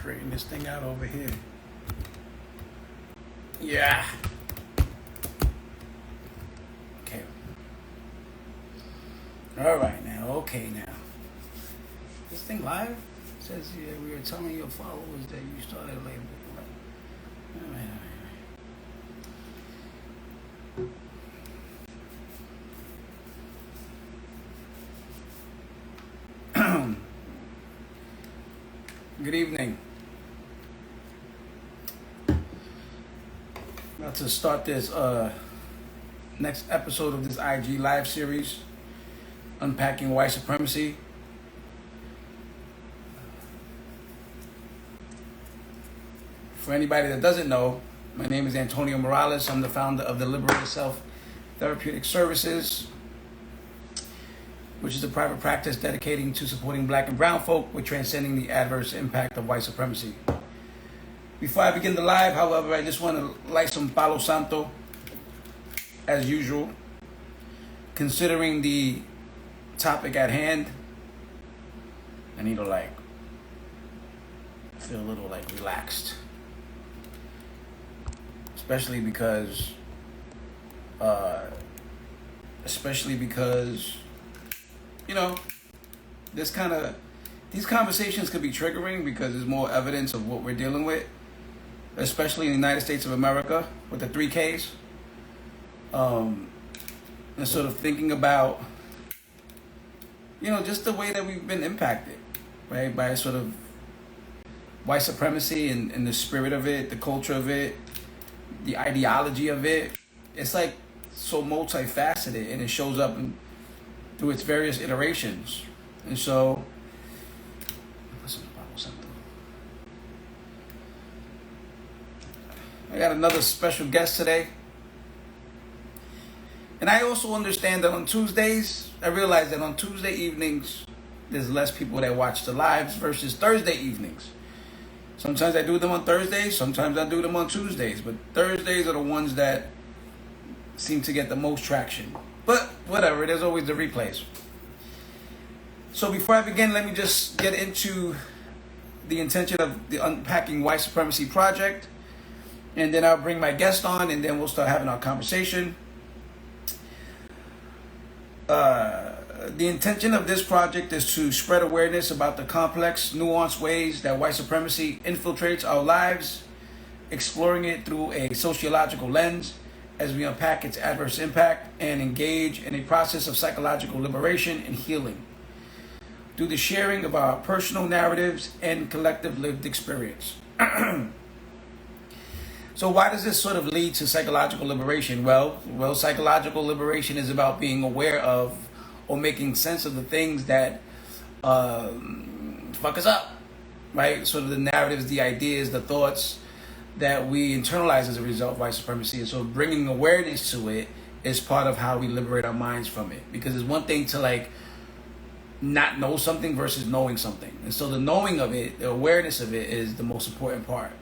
straighten this thing out over here. Yeah. Okay. All right now. Okay now. This thing live? It says yeah, we were telling your followers that you started labeling. All right. Good evening. About to start this next episode of this IG live series, Unpacking White Supremacy. For anybody that doesn't know, my name is Antonio Morales. I'm the founder of the Liberated Self Therapeutic Services, which is a private practice dedicating to supporting black and brown folk with transcending the adverse impact of white supremacy. Before I begin the live, however, I just want to light some Palo Santo, as usual. Considering the topic at hand, I need to feel a little relaxed. Especially because you know, these conversations could be triggering because there's more evidence of what we're dealing with, especially in the United States of America with the 3Ks. And sort of thinking about, just the way that we've been impacted, right, by sort of white supremacy and the spirit of it, the culture of it, the ideology of it. It's so multifaceted, and it shows up through its various iterations. And so, I got another special guest today. And I also understand that on Tuesdays, I realize that on Tuesday evenings, there's less people that watch the lives versus Thursday evenings. Sometimes I do them on Thursdays, sometimes I do them on Tuesdays, but Thursdays are the ones that seem to get the most traction. But whatever, there's always the replays. So before I begin, let me just get into the intention of the Unpacking White Supremacy project, and then I'll bring my guest on, and then we'll start having our conversation. The intention of this project is to spread awareness about the complex, nuanced ways that white supremacy infiltrates our lives, exploring it through a sociological lens as we unpack its adverse impact and engage in a process of psychological liberation and healing through the sharing of our personal narratives and collective lived experience. So why does this sort of lead to psychological liberation? Well, psychological liberation is about being aware of or making sense of the things that fuck us up, right? Sort of the narratives, the ideas, the thoughts that we internalize as a result of white supremacy. And so bringing awareness to it is part of how we liberate our minds from it. Because it's one thing to not know something versus knowing something. And so the knowing of it, the awareness of it is the most important part.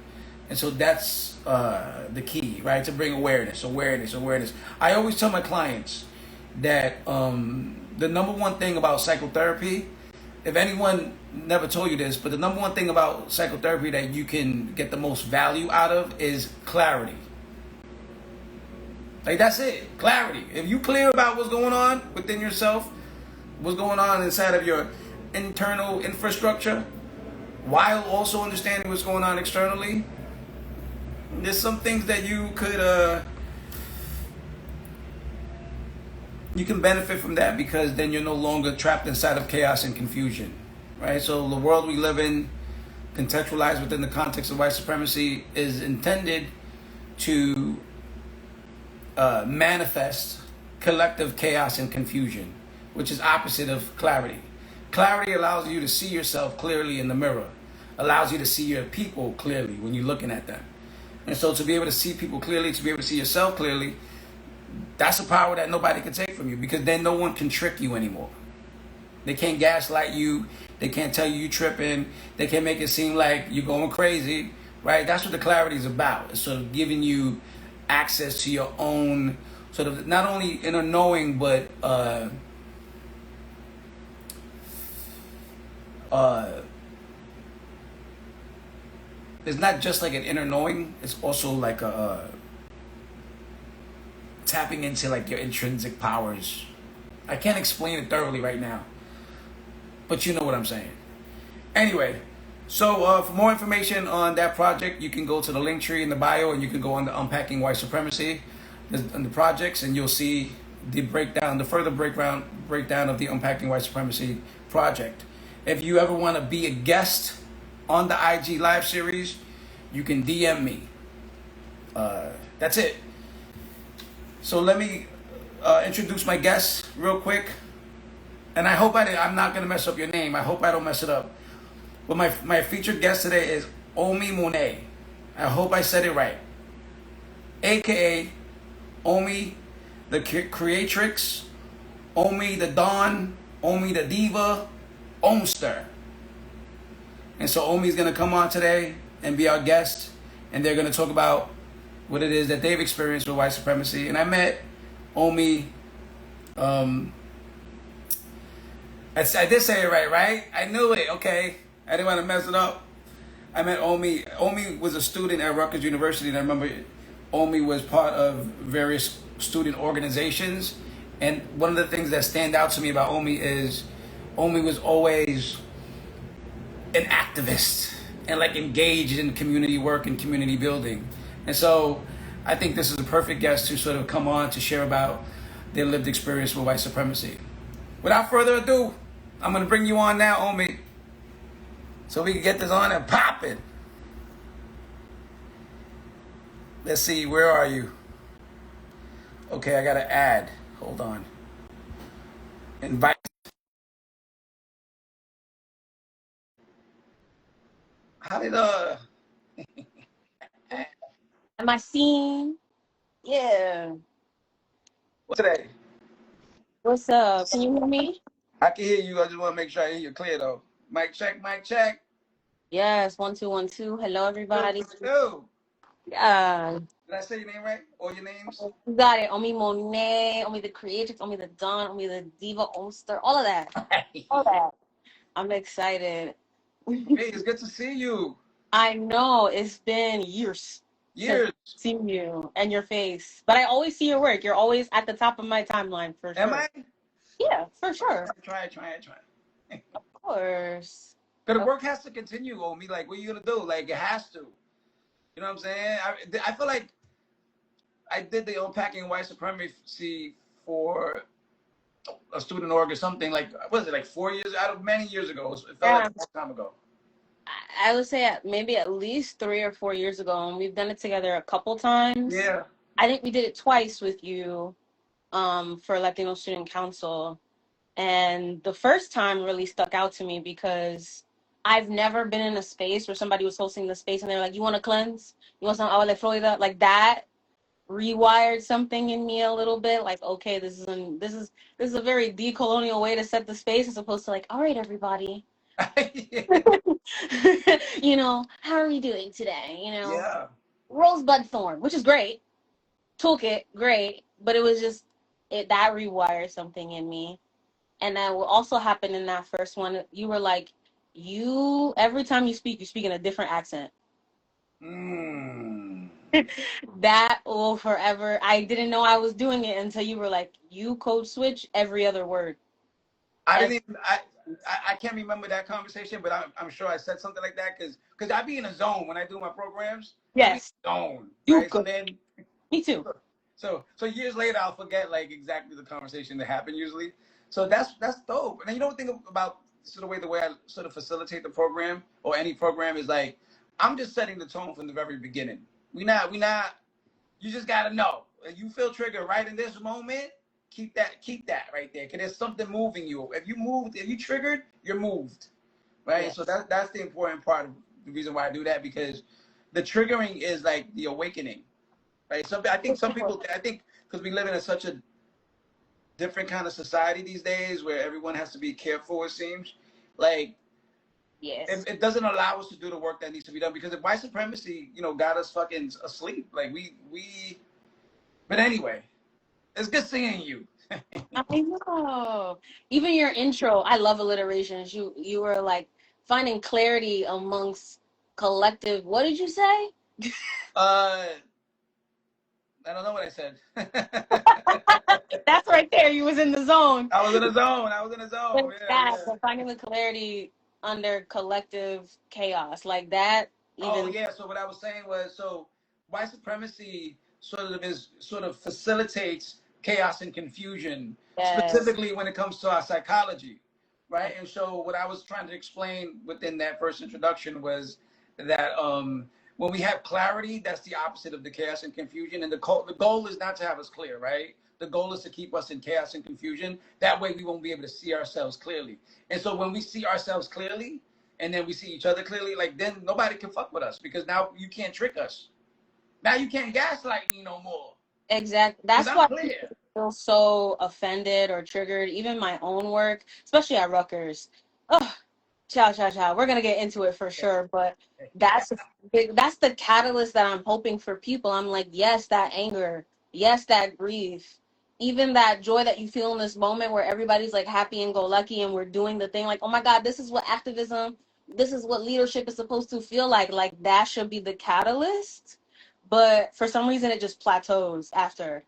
And so that's the key, right? To bring awareness. I always tell my clients that the number one thing about psychotherapy, if anyone never told you this, but the number one thing about psychotherapy that you can get the most value out of is clarity. That's it, clarity. If you clear about what's going on within yourself, what's going on inside of your internal infrastructure, while also understanding what's going on externally, there's some things that you could you can benefit from that, because then you're no longer trapped inside of chaos and confusion, right? So the world we live in, contextualized within the context of white supremacy, is intended to manifest collective chaos and confusion, which is opposite of clarity. Clarity allows you to see yourself clearly in the mirror, allows you to see your people clearly when you're looking at them. And so to be able to see people clearly, to be able to see yourself clearly, that's a power that nobody can take from you, because then no one can trick you anymore. They can't gaslight you. They can't tell you tripping. They can't make it seem like you're going crazy, right? That's what the clarity is about. It's sort of giving you access to your own sort of, not only inner knowing, but it's not just like an inner knowing. It's also like a tapping into like your intrinsic powers. I can't explain it thoroughly right now, but you know what I'm saying. Anyway, so for more information on that project, you can go to the link tree in the bio, and you can go on the Unpacking White Supremacy and the projects, and you'll see the breakdown, the further breakdown of the Unpacking White Supremacy project. If you ever want to be a guest on the IG live series, you can DM me. That's it. So let me introduce my guest real quick, and I hope I'm not gonna mess up your name. I hope I don't mess it up. But my featured guest today is Omi Monet. I hope I said it right. AKA Omi the Creatrix, Omi the Dawn, Omi the Diva, Omster. And so Omi's gonna come on today and be our guest, and they're gonna talk about what it is that they've experienced with white supremacy. And I met Omi. I did say it right? I knew it. Okay, I didn't want to mess it up. I met Omi. Omi was a student at Rutgers University, and I remember Omi was part of various student organizations. And one of the things that stand out to me about Omi is Omi was always an activist and like engaged in community work and community building. And so I think this is a perfect guest to sort of come on to share about their lived experience with white supremacy. Without further ado, I'm going to bring you on now, Omi, so we can get this on and pop it. Let's see, where are you? Okay, I got to add. Hold on. Invite. How did Am I seen? Yeah. what's today? What's up? Can you hear me? I can hear you. I just want to make sure I hear you clear though. Mic check, mic check. Yes, 1 2 1 2. Hello, Two, everybody. two. Yeah, Did I say your name right? Or your names? you got it. Omi Monet, Omi the Creatrix, Omi the Dawn, Omi the Diva, Omster, all of that. All that. I'm excited. Hey, it's good to see you. I know it's been years since Years. I've seen you and your face, but I always see your work. You're always at the top of my timeline for Am sure. I? Yeah, for sure. Try. Of course. Because the work has to continue on me. Like, what are you gonna do? Like, it has to. You know what I'm saying? I feel like I did the Unpacking White Supremacy for a student org or something. Like, what was it, like 4 years out of many years ago? It felt like Yeah. a long time ago. I would say maybe at least 3 or 4 years ago, and we've done it together a couple times. Yeah. I think we did it twice with you for Latino Student Council. And the first time really stuck out to me because I've never been in a space where somebody was hosting the space and they're like, "You want to cleanse? You want some agua de Florida?" Like that rewired something in me a little bit. Like, okay, this is a very decolonial way to set the space as opposed to like, "All right, everybody." How are we doing today? Yeah. Rosebud thorn, which is great. Toolkit, great. But it was just that rewired something in me. And that will also happen in that first one. You were like, every time you speak in a different accent. Mm. That will forever. I didn't know I was doing it until you were like, you code switch every other word. I didn't even. I can't remember that conversation, but I'm sure I said something like that because I be in a zone when I do my programs. I be in Yes. a zone, You right? So could. then, Me too. so years later, I'll forget like exactly the conversation that happened usually. So that's dope. And then you don't think about sort of the way I sort of facilitate the program or any program is like I'm just setting the tone from the very beginning. We not. You just gotta know. If you feel triggered right in this moment, keep that right there. Cause there's something moving you. If you triggered, you're moved. Right? Yes. So that's the important part of the reason why I do that, because the triggering is like the awakening. Right. I think because we live in such a different kind of society these days where everyone has to be careful, it seems. Like Yes. it doesn't allow us to do the work that needs to be done, because if white supremacy, got us fucking asleep. Like we but anyway, it's good seeing you. I know. Even your intro, I love alliterations. You were like finding clarity amongst collective. What did you say? Uh, I don't know what I said. That's right there. You was in the zone. I was in a zone. I was in a zone. With Yeah, that, yeah. but finding the clarity under collective chaos, like that. Oh Even yeah. So what I was saying was, so white supremacy sort of facilitates chaos and confusion, yes, specifically when it comes to our psychology, right? And so what I was trying to explain within that first introduction was that when we have clarity, that's the opposite of the chaos and confusion. And the goal is not to have us clear, right? The goal is to keep us in chaos and confusion. That way, we won't be able to see ourselves clearly. And so when we see ourselves clearly, and then we see each other clearly, like then nobody can fuck with us because now you can't trick us. Now you can't gaslight me no more exactly. because That's I'm why clear. people feel so offended or triggered. Even my own work, especially at Rutgers. Oh, ciao, ciao, ciao. We're gonna get into it for sure, but that's that's the catalyst that I'm hoping for people. I'm like, yes, that anger, yes, that grief, even that joy that you feel in this moment where everybody's like happy and go lucky and we're doing the thing. Like, oh my God, this is what activism, this is what leadership is supposed to feel like. Like that should be the catalyst, but for some reason it just plateaus after.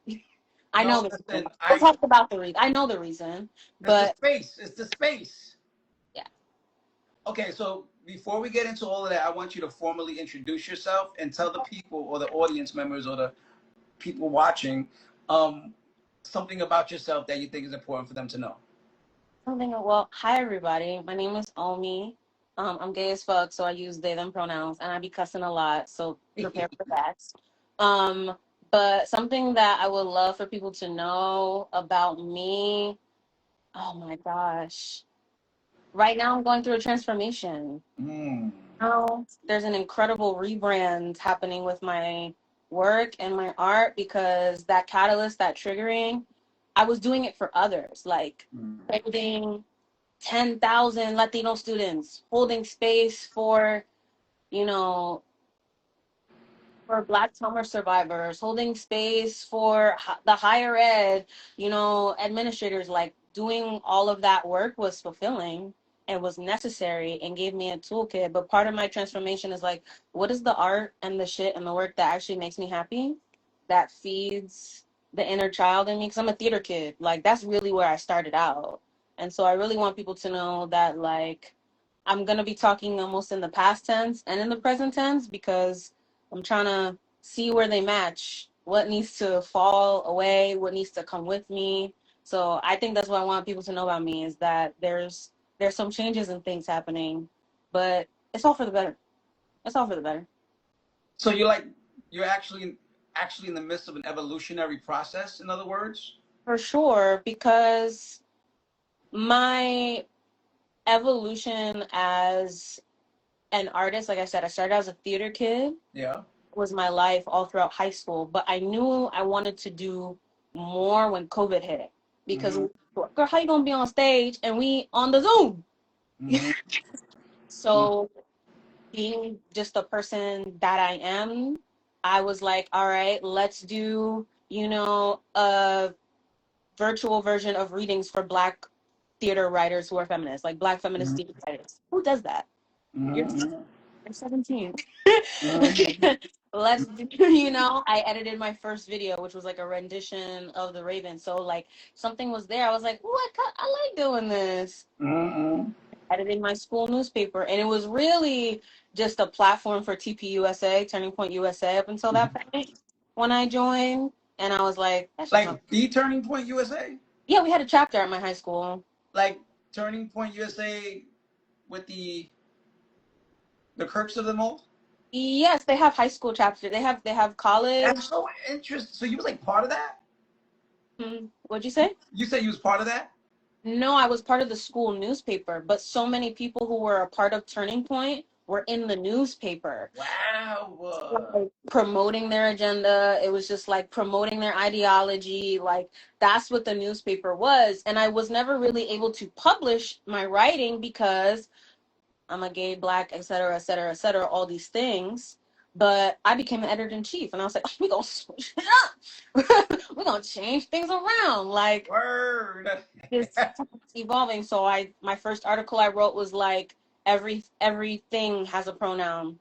I know No, the reason. listen, We'll talk about the reason. I know the reason, it's the but space. It's the space. yeah. Okay, so before we get into all of that, I want you to formally introduce yourself and tell the people or the audience members or the people watching um, something about yourself that you think is important for them to know. Something. Well, hi everybody. My name is Omi. I'm gay as fuck, so I use they them pronouns, and I be cussing a lot, so prepare for that. Um, but something that I would love for people to know about me. Oh my gosh! Right now, I'm going through a transformation. Mm. Now, there's an incredible rebrand happening with my work and my art because that catalyst, that triggering, I was doing it for others, like Mm. creating 10,000 Latino students, holding space for, you know, for Black trauma survivors, holding space for the higher ed, administrators. Like doing all of that work was fulfilling and was necessary and gave me a toolkit. But part of my transformation is like, what is the art and the shit and the work that actually makes me happy, that feeds the inner child in me? Because I'm a theater kid. Like, that's really where I started out. And so I really want people to know that, like, I'm going to be talking almost in the past tense and in the present tense because I'm trying to see where they match, what needs to fall away, what needs to come with me. So I think that's what I want people to know about me is that there's some changes and things happening, but it's all for the better. It's all for the better. So you're actually in the midst of an evolutionary process, in other words? For sure, because my evolution as an artist, like I said, I started as a theater kid. Yeah. Was my life all throughout high school, but I knew I wanted to do more when COVID hit because Mm-hmm. girl, how you gonna be on stage and we on the Zoom? Mm-hmm. So being just the person that I am, I was like, all right, let's do, a virtual version of readings for Black theater writers who are feminists, like Black feminist Mm-hmm. theater writers. Who does that? You're Mm-hmm. 17. Mm-hmm. Let's do, I edited my first video, which was like a rendition of The Raven. So like something was there. I was like, I like doing this. Mm-hmm. Editing my school newspaper. And it was really just a platform for TPUSA, Turning Point USA up until that point when I joined. And I was like, that shit's not. Like the Turning Point USA? Yeah, we had a chapter at my high school. Like Turning Point USA with the Kirks of them all? Yes, they have high school chapter. They have college. That's so interesting. So you was like part of that? What'd you say? You said you was part of that? No, I was part of the school newspaper, but so many people who were a part of Turning Point were in the newspaper. Wow. Like, promoting their agenda. It was just like promoting their ideology. Like that's what the newspaper was. And I was never really able to publish my writing because I'm a gay, Black, et cetera, et cetera, et cetera, all these things. But I became an editor in chief, and I was like, we're going to switch it up. We're going to change things around. Like, Word. it's evolving. So my first article I wrote was like, everything has a pronoun.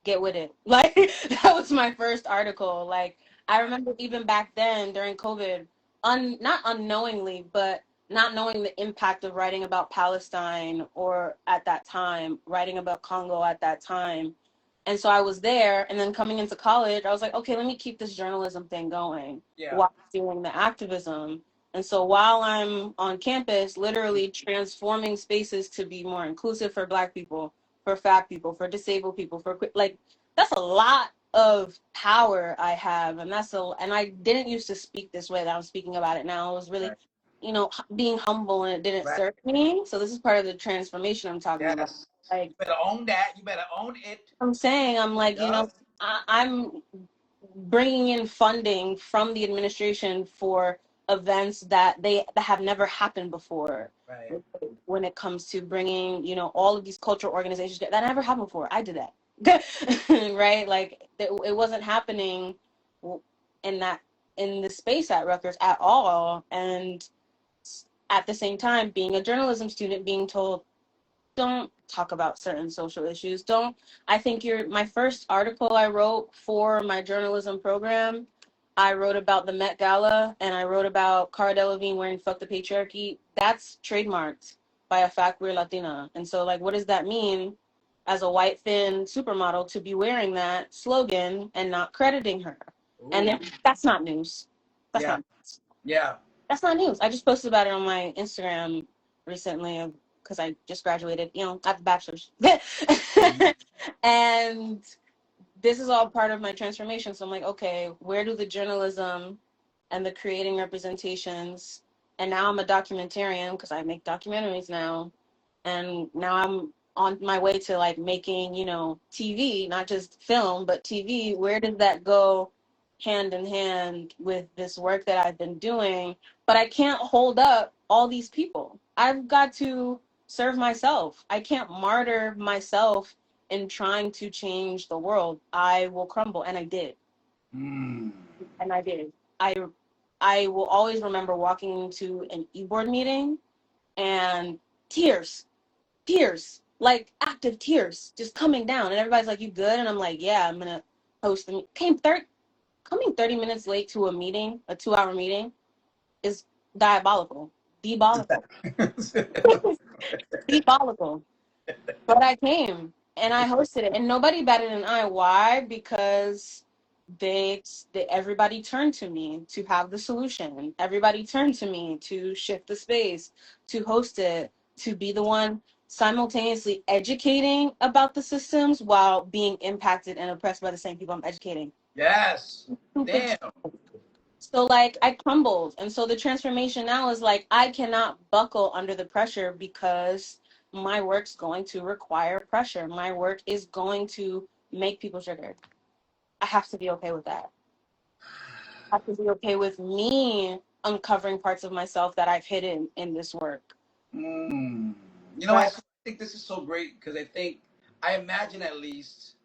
get with it. Like that was my first article. Like I remember even back then during COVID, not unknowingly, but not knowing the impact of writing about Palestine or at that time, writing about Congo at that time. And so I was there, and then coming into college, I was like, okay, let me keep this journalism thing going while doing the activism. And so while I'm on campus, literally transforming spaces to be more inclusive for Black people, for fat people, for disabled people, like that's a lot of power I have, and and I didn't used to speak this way that I'm speaking about it now. I was really, being humble, and it didn't serve me. So this is part of the transformation I'm talking about. Like, you better own that. You better own it. I'm saying, I'm like, I'm bringing in funding from the administration for events that have nenever happened before. Right. When it comes to bringing, all of these cultural organizations that never happened before, I did that. Right? Like it wasn't happening in the space at Rutgers at all. And at the same time, being a journalism student, being told, don't talk about certain social issues. I think my first article I wrote for my journalism program, I wrote about the Met Gala, and I wrote about Cara Delevingne wearing "Fuck the Patriarchy." That's trademarked by a fat queer Latina. And so, like, what does that mean as a white thin supermodel to be wearing that slogan and not crediting her? Ooh. And that's not news. That's not news. I just posted about it on my Instagram recently because I just graduated, I have a bachelor's. And this is all part of my transformation. So I'm like, okay, where do the journalism and the creating representations, and now I'm a documentarian because I make documentaries now. And now I'm on my way to like making, TV, not just film, but TV. Where does that go hand in hand with this work that I've been doing? But I can't hold up all these people. I've got to serve myself. I can't martyr myself in trying to change the world. I will crumble, and I did. And I did. I will always remember walking into an e-board meeting and tears, like active tears just coming down, and everybody's like, "You good?" And I'm like, "Yeah, I'm gonna host the coming 30 minutes late to a meeting, a 2-hour meeting, is diabolical, diabolical, diabolical." But I came and I hosted it, and nobody batted an eye. Why? Because everybody turned to me to have the solution. Everybody turned to me to shift the space, to host it, to be the one simultaneously educating about the systems while being impacted and oppressed by the same people I'm educating. Yes. Damn. So like I crumbled. And so the transformation now is like I cannot buckle under the pressure because my work's going to require pressure. My work is going to make people triggered. I have to be okay with that. I have to be okay with me uncovering parts of myself that I've hidden in this work. I think this is so great because I imagine at least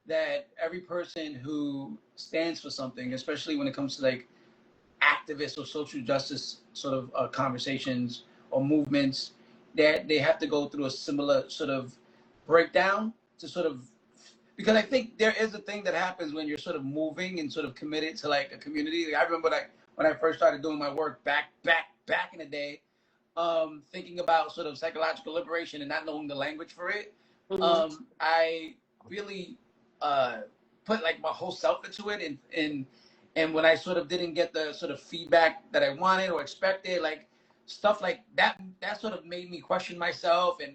that every person who stands for something, especially when it comes to like activist or social justice sort of conversations or movements, that they have to go through a similar sort of breakdown to sort of, because I think there is a thing that happens when you're sort of moving and sort of committed to like a community. Like I remember like when I first started doing my work back in the day, thinking about sort of psychological liberation and not knowing the language for it. I really put like my whole self into it, and when I sort of didn't get the sort of feedback that I wanted or expected, like stuff like that sort of made me question myself and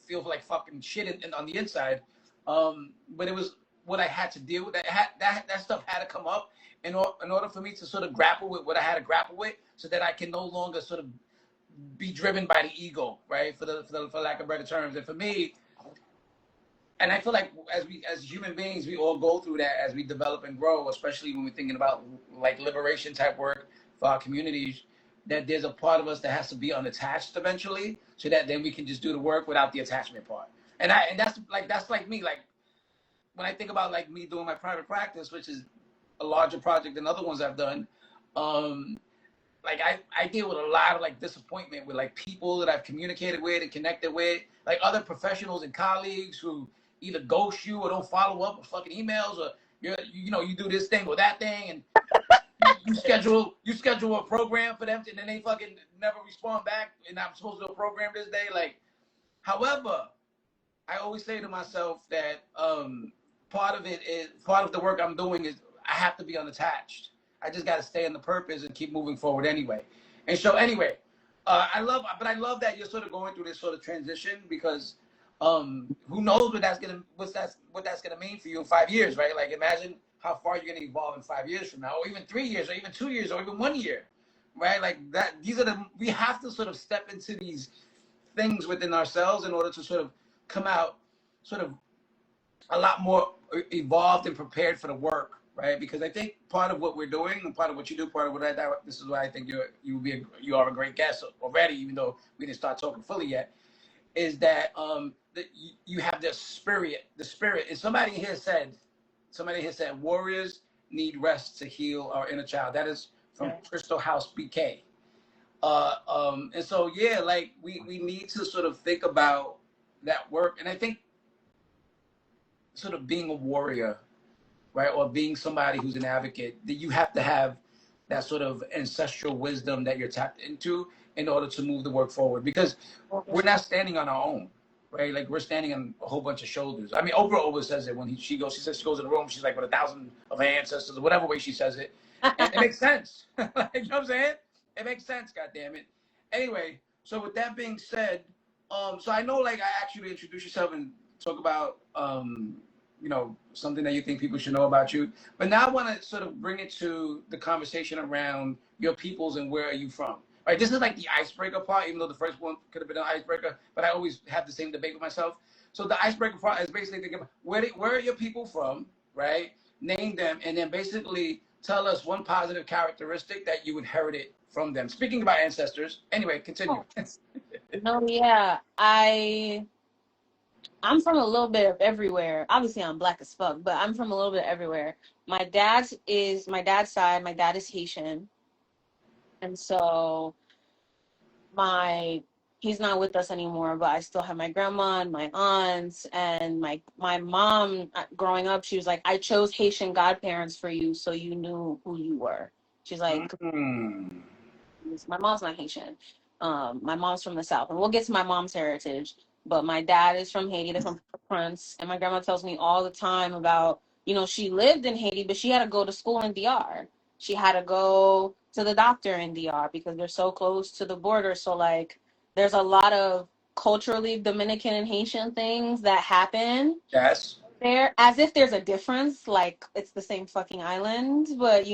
feel like fucking shit on the inside. But it was what I had to deal with. That stuff had to come up in order for me to sort of grapple with what I had to grapple with, so that I can no longer sort of be driven by the ego, right? For lack of better terms. And for me, and I feel like as human beings, we all go through that as we develop and grow, especially when we're thinking about like liberation type work for our communities, that there's a part of us that has to be unattached eventually, so that then we can just do the work without the attachment part. And that's like me. Like when I think about like me doing my private practice, which is a larger project than other ones I've done, like I deal with a lot of like disappointment with like people that I've communicated with and connected with, like other professionals and colleagues who either ghost you or don't follow up with fucking emails, or you do this thing or that thing, and you schedule a program for them, and then they fucking never respond back, and I'm supposed to do a program this day. Like, however, I always say to myself that part of the work I'm doing is I have to be unattached. I just got to stay in the purpose and keep moving forward anyway. And so anyway, I love that you're sort of going through this sort of transition, because who knows what that's gonna mean for you in 5 years, right? Like, imagine how far you're gonna evolve in 5 years from now, or even 3 years, or even 2 years, or even 1 year, right? Like that. We have to sort of step into these things within ourselves in order to sort of come out sort of a lot more evolved and prepared for the work, right? Because I think part of what we're doing, and part of what you do, part of what I do, this is why I think you are a great guest already, even though we didn't start talking fully yet, is that you have the spirit, and somebody here said warriors need rest to heal our inner child. That is from Crystal House BK. And so, yeah, like we need to sort of think about that work. And I think sort of being a warrior, right, or being somebody who's an advocate, that you have to have that sort of ancestral wisdom that you're tapped into in order to move the work forward, because we're not standing on our own, right? Like, we're standing on a whole bunch of shoulders. I mean, Oprah always says it when she says she goes in the room, she's like with 1,000 of her ancestors, or whatever way she says it. And it makes sense. You know what I'm saying? It makes sense, goddammit. Anyway, so with that being said, so I know, like, I asked you to introduce yourself and talk about something that you think people should know about you. But now I want to sort of bring it to the conversation around your peoples and where are you from. All right, this is like the icebreaker part, even though the first one could have been an icebreaker, but I always have the same debate with myself. So the icebreaker part is basically thinking about where are your people from, right? Name them, and then basically tell us one positive characteristic that you inherited from them. Speaking about ancestors, anyway, continue. No, yeah, I'm from a little bit of everywhere. Obviously, I'm black as fuck, but I'm from a little bit everywhere. My dad's side. My dad is Haitian, and so he's not with us anymore. But I still have my grandma and my aunts, and my mom. Growing up, she was like, "I chose Haitian godparents for you, so you knew who you were." She's like, my mom's not Haitian. My mom's from the South, and we'll get to my mom's heritage. But my dad is from Haiti. They're from Prince, and my grandma tells me all the time about, she lived in Haiti, but she had to go to school in DR. She had to go to the doctor in DR because they're so close to the border. So, like, there's a lot of culturally Dominican and Haitian things that happen Yes. there, as if there's a difference, like it's the same fucking island, but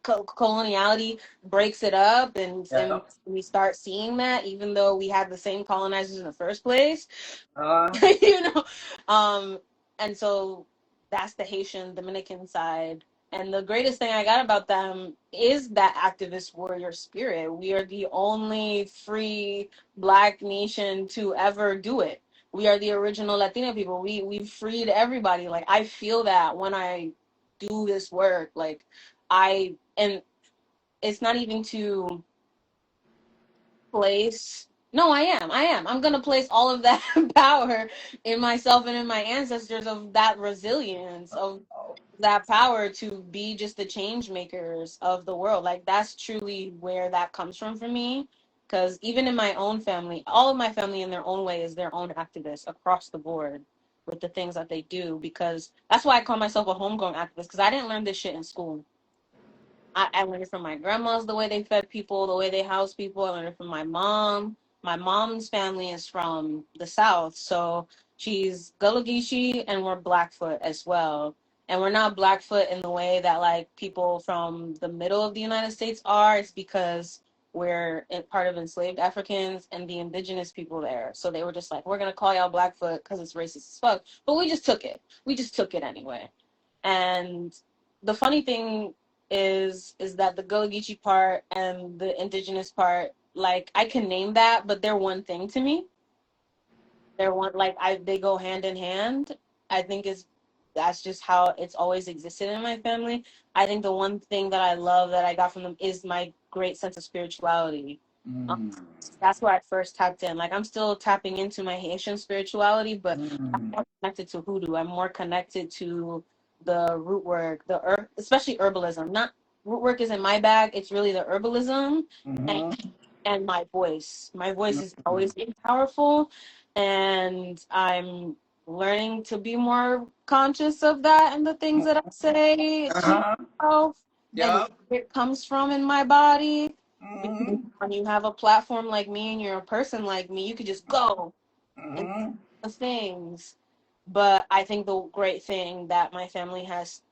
coloniality breaks it up, and Yeah. we start seeing that even though we had the same colonizers in the first place. Uh, you know and so that's the Haitian Dominican side, and the greatest thing I got about them is that activist warrior spirit. We are the only free black nation to ever do it. We are the original Latina people. We've freed everybody. Like, I feel that when I do this work. Like, and it's not even to place. No, I'm gonna place all of that power in myself and in my ancestors, of that resilience, of that power to be just the change makers of the world. Like, that's truly where that comes from for me. Because even in my own family, all of my family in their own way is their own activists across the board with the things that they do. Because that's why I call myself a homegrown activist, because I didn't learn this shit in school. I learned it from my grandmas, the way they fed people, the way they housed people. I learned it from my mom. My mom's family is from the South, so she's Gullah Geechee, and we're Blackfoot as well. And we're not Blackfoot in the way that, like, people from the middle of the United States are. It's because we're part of enslaved Africans and the indigenous people there. So they were just like, we're going to call y'all Blackfoot because it's racist as fuck. But we just took it. We just took it anyway. And the funny thing is that the Gullah Geechee part and the indigenous part, like, I can name that, but they're one thing to me. They're one, like, they go hand in hand. I think that's just how it's always existed in my family. I think the one thing that I love that I got from them is my great sense of spirituality. That's where I first tapped in. Like, I'm still tapping into my Haitian spirituality, but connected to hoodoo. I'm more connected to the root work, the herb, especially herbalism. Not root work isn't my bag. It's really the herbalism and Mm-hmm. and my voice. My voice is always being powerful, and I'm learning to be more conscious of that and the things that I say to Uh-huh. myself and Yup. where it comes from in my body. Because Mm-hmm. when you have a platform like me and you're a person like me, you could just go and Mm-hmm. do things. But I think the great thing that my family has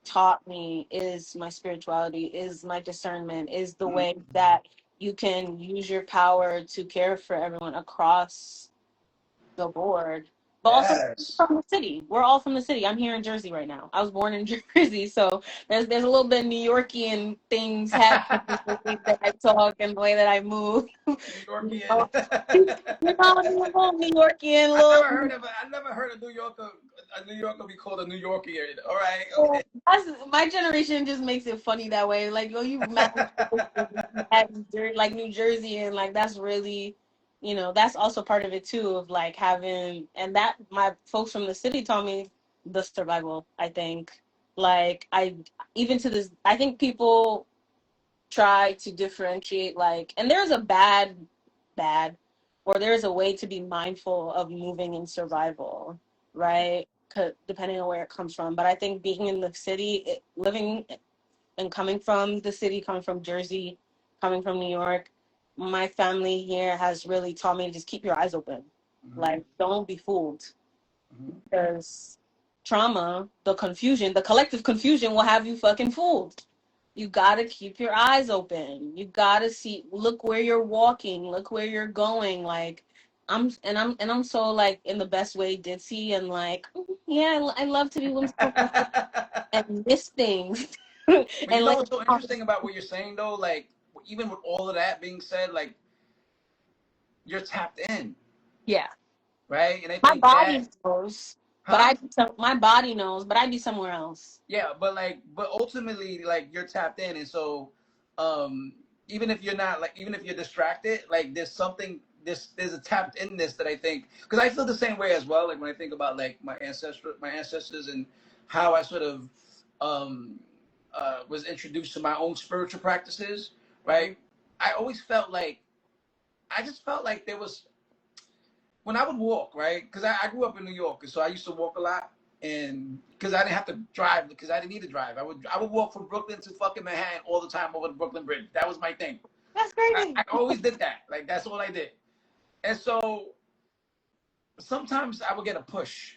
taught me is my spirituality, is my discernment, is the way that you can use your power to care for everyone across the board. But also Yes. from the city. We're all from the city. I'm here in Jersey right now. I was born in Jersey, so there's a little bit of New Yorkian things happening with the way that I talk and the way that I move. New You Yorkian. know, New Yorkian little. I never heard a New Yorker be called a New Yorker. All right. Well, Okay. that's, my generation just makes it funny that way. Like, oh, you mad at like New Jersey, and like that's really, that's also part of it too. Of like having, and that my folks from the city taught me the survival. I think, like even to this, I think people try to differentiate like, and there's a bad, or there's a way to be mindful of moving in survival, right? Depending on where it comes from. But I think being in the city, living and coming from the city, coming from Jersey, coming from New York, my family here has really taught me to just keep your eyes open. Mm-hmm. Like, don't be fooled, Mm-hmm. because trauma, the confusion, the collective confusion will have you fucking fooled. You gotta keep your eyes open. You gotta see, look where you're walking, look where you're going. Like, I'm so like in the best way ditzy and like, yeah, I love to be whimsical and miss things But you and know like, what's so interesting about what you're saying though? Like, even with all of that being said, like, you're tapped in, yeah, right? And I my think body that, knows, but huh? my body knows, but I'd be somewhere else. Yeah, but ultimately, like, you're tapped in, and so, um, even if you're not, like, even if you're distracted, like, there's a tapped inness that I think, because I feel the same way as well. Like when I think about like my ancestors, and how I sort of, um, was introduced to my own spiritual practices, Mm-hmm. right? I always felt like, I just felt like there was, when I would walk, right? Because I grew up in New York, and so I used to walk a lot, and because I didn't have to drive, because I didn't need to drive, I would walk from Brooklyn to fucking Manhattan all the time over the Brooklyn Bridge. That was my thing. That's I, crazy. I always did that. Like that's all I did. And so sometimes I would get a push,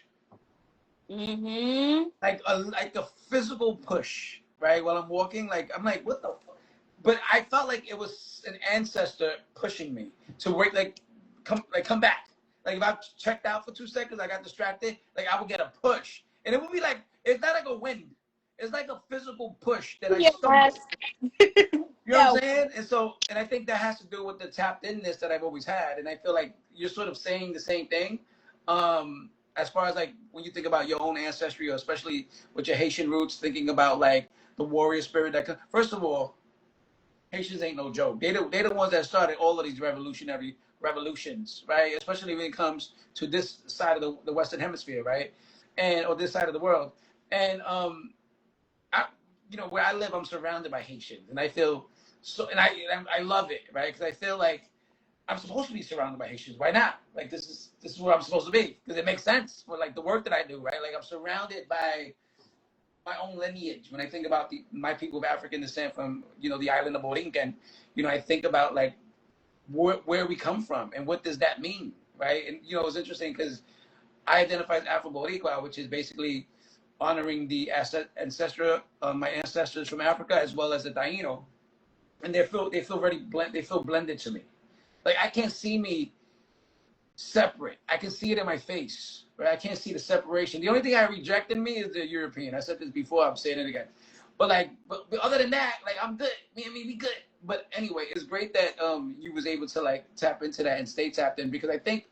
Mm-hmm. like a physical push, right? While I'm walking, like I'm like, what the fuck? But I felt like it was an ancestor pushing me to wait, come back. Like if I checked out for 2 seconds, I got distracted. Like I would get a push, and it would be like, it's not like a wind. It's like a physical push that I Yes. stumble. You know what I'm Yeah. saying? And so, and I think that has to do with the tapped inness that I've always had. And I feel like you're sort of saying the same thing. As far as like when you think about your own ancestry, or especially with your Haitian roots, thinking about like the warrior spirit that first of all, Haitians ain't no joke. They the ones that started all of these revolutionary revolutions, right? Especially when it comes to this side of the Western Hemisphere, right? And or this side of the world. And I, where I live, I'm surrounded by Haitians, and I feel so, and I love it, right? Because I feel like I'm supposed to be surrounded by Haitians. Why not? Like this is where I'm supposed to be, because it makes sense for like the work that I do, right? Like I'm surrounded by my own lineage. When I think about my people of African descent from the island of Borinquen, I think about like where we come from and what does that mean, right? And it's interesting because I identify as Afro Boricua, which is basically honoring the ancestral my ancestors from Africa, as well as the Taino, and they feel very they feel blended to me. Like I can't see me separate. I can see it in my face, right? I can't see the separation. The only thing I reject in me is the European. I said this before. I'm saying it again. But other than that, like I'm good. Me and me, we good. But anyway, it's great that you was able to like tap into that and stay tapped in, because I think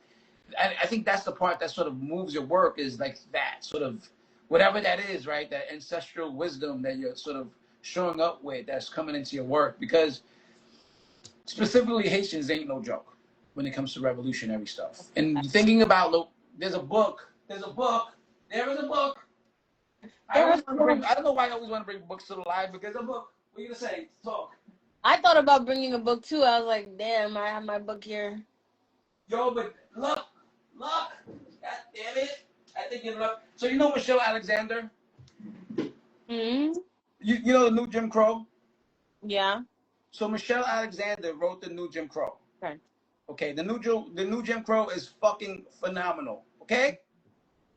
that's the part that sort of moves your work, is like that sort of whatever that is, right? That ancestral wisdom that you're sort of showing up with, that's coming into your work, because specifically Haitians ain't no joke when it comes to revolutionary stuff. And thinking about, look, there's a book. There's a book. There is a book. I There always are want to bring. I don't know why I always want to bring books to the live, but there's a book. What are you gonna say? Talk. I thought about bringing a book too. I was like, damn, I have my book here. Yo, but look. God damn it. I think you look. So you know Michelle Alexander? Hmm. You know the new Jim Crow? Yeah. So Michelle Alexander wrote the new Jim Crow. Okay. Okay, the new Jim Crow is fucking phenomenal. Okay?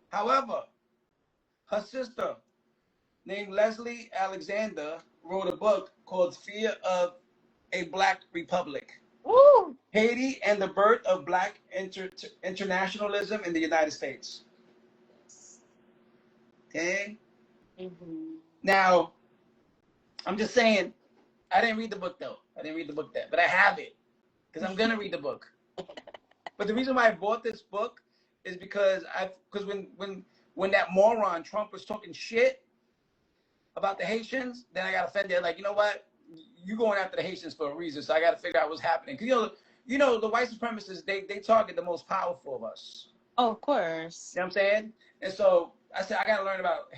However, her sister named Leslie Alexander wrote a book called Fear of a Black Republic. Woo! Haiti and the Birth of Black Internationalism in the United States. Okay? Mm-hmm. Now, I'm just saying, I didn't read the book though. But I have it because I'm gonna read the book. But the reason why I bought this book is because when that moron Trump was talking shit about the Haitians, then I got offended. Like, you know what? You going after the Haitians for a reason, so I got to figure out what's happening. Because you know the white supremacists, they target the most powerful of us. Oh, of course. You know what I'm saying? And so I said I got to learn about the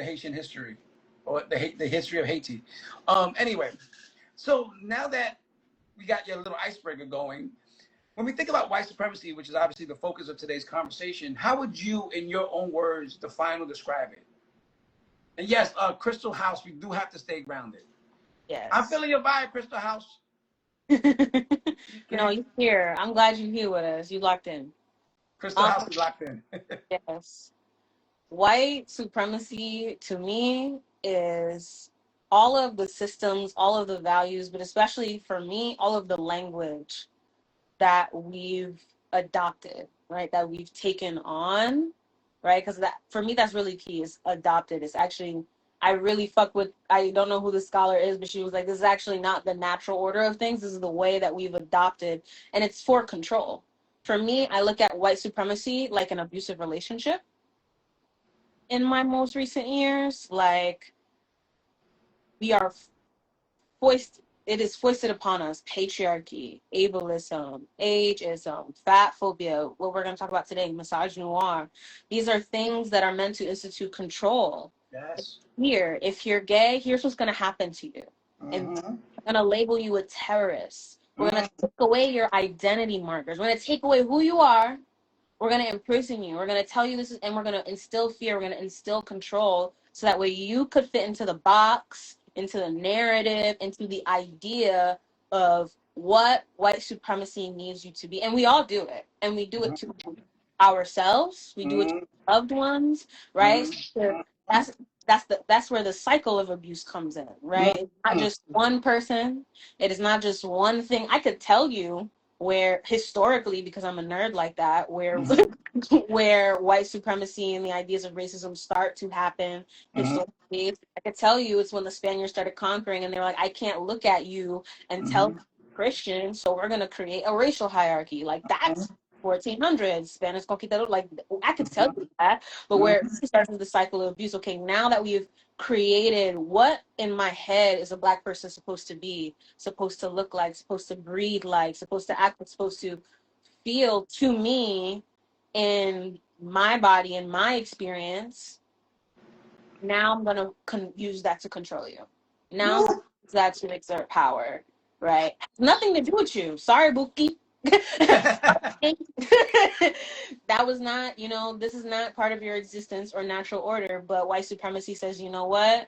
Haitian history, or the history of Haiti. Anyway, so now that we got your little icebreaker going, when we think about white supremacy, which is obviously the focus of today's conversation, how would you, in your own words, define or describe it? And yes, Crystal House, we do have to stay grounded. Yes. I'm feeling your vibe, Crystal House. No, you're here. I'm glad you're here with us. You locked in. Crystal House is locked in. Yes. White supremacy to me is all of the systems, all of the values, but especially for me, all of the language that we've adopted, right? That we've taken on, right? Because that, for me, that's really key, is adopted. It's actually, I really fuck with, I don't know who the scholar is, but she was like, this is actually not the natural order of things. This is the way that we've adopted, and it's for control. For me, I look at white supremacy like an abusive relationship in my most recent years. Like, we are it is foisted upon us: patriarchy, ableism, ageism, fat phobia, what we're going to talk about today, misogynoir. These are things that are meant to institute control. Yes. Here, if you're gay, here's what's going to happen to you. And we're going to label you a terrorist. We're going to take away your identity markers. We're going to take away who you are. We're going to imprison you. We're going to tell you this is, and we're going to instill fear. We're going to instill control, so that way you could fit into the box, into the narrative, into the idea of what white supremacy needs you to be. And we all do it. And we do it to ourselves. We do it to loved ones, right? So that's where the cycle of abuse comes in, right? It's not just one person. It is not just one thing. I could tell you where historically, because I'm a nerd like that, where where white supremacy and the ideas of racism start to happen historically. I could tell you it's when the Spaniards started conquering, and they're like, I can't look at you and tell Christian, so we're gonna create a racial hierarchy. Like, that's 1400s Spanish conquistador. Like, I could tell you that, but where it starts with the cycle of abuse. Okay, now that we've created what in my head is a black person supposed to be, supposed to look like, supposed to breathe like, supposed to act, supposed to feel to me in my body and my experience. Now I'm gonna use that to control you. Now I'm gonna use that to exert power, right? Nothing to do with you. Sorry, Buki. That was not, this is not part of your existence or natural order. But white supremacy says, you know what?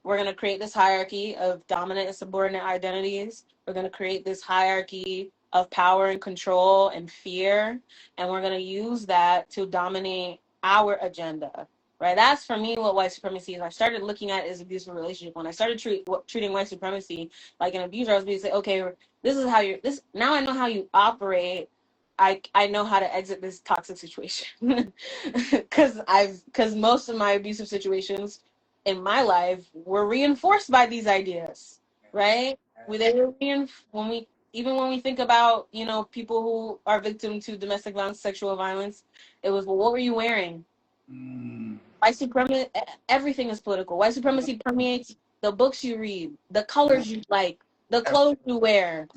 We're going to create this hierarchy of dominant and subordinate identities. We're going to create this hierarchy of power and control and fear. And we're going to use that to dominate our agenda, right? That's, for me, what white supremacy is. I started looking at it as abusive relationship. When I started treating white supremacy like an abuser, I was going to say, okay, this is how now I know how you operate. I know how to exit this toxic situation. Because most of my abusive situations in my life were reinforced by these ideas, right? When we think about, people who are victim to domestic violence, sexual violence, it was, well, what were you wearing? White supremacy, everything is political. White supremacy permeates the books you read, the colors you like, the clothes you wear,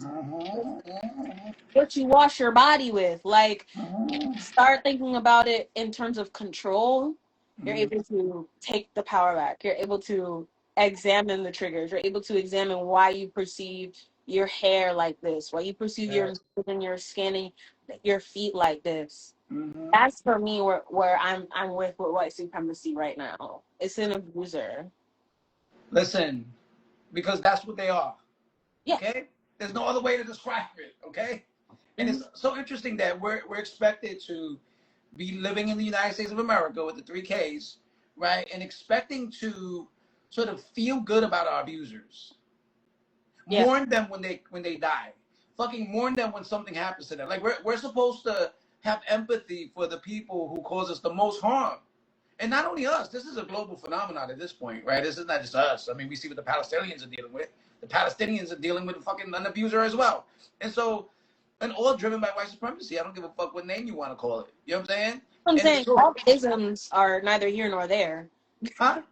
what you wash your body with. Like, start thinking about it in terms of control. You're able to take the power back. You're able to examine the triggers. You're able to examine why you perceive your hair like this, why you perceive your and your skin and your feet like this. That's for me where I'm with white supremacy right now. It's an abuser. Listen, because that's what they are. Yeah. Okay? There's no other way to describe it. Okay? And it's so interesting that we're expected to be living in the United States of America with the 3Ks, right? And expecting to sort of feel good about our abusers. Yeah. Mourn them when they die. Fucking mourn them when something happens to them. Like we're supposed to have empathy for the people who cause us the most harm. And not only us, this is a global phenomenon at this point, right? This is not just us. I mean, we see what the Palestinians are dealing with. The Palestinians are dealing with fucking an abuser as well. And so, and all driven by white supremacy. I don't give a fuck what name you want to call it. You know what I'm saying? I'm And saying so, all the isms are neither here nor there. huh?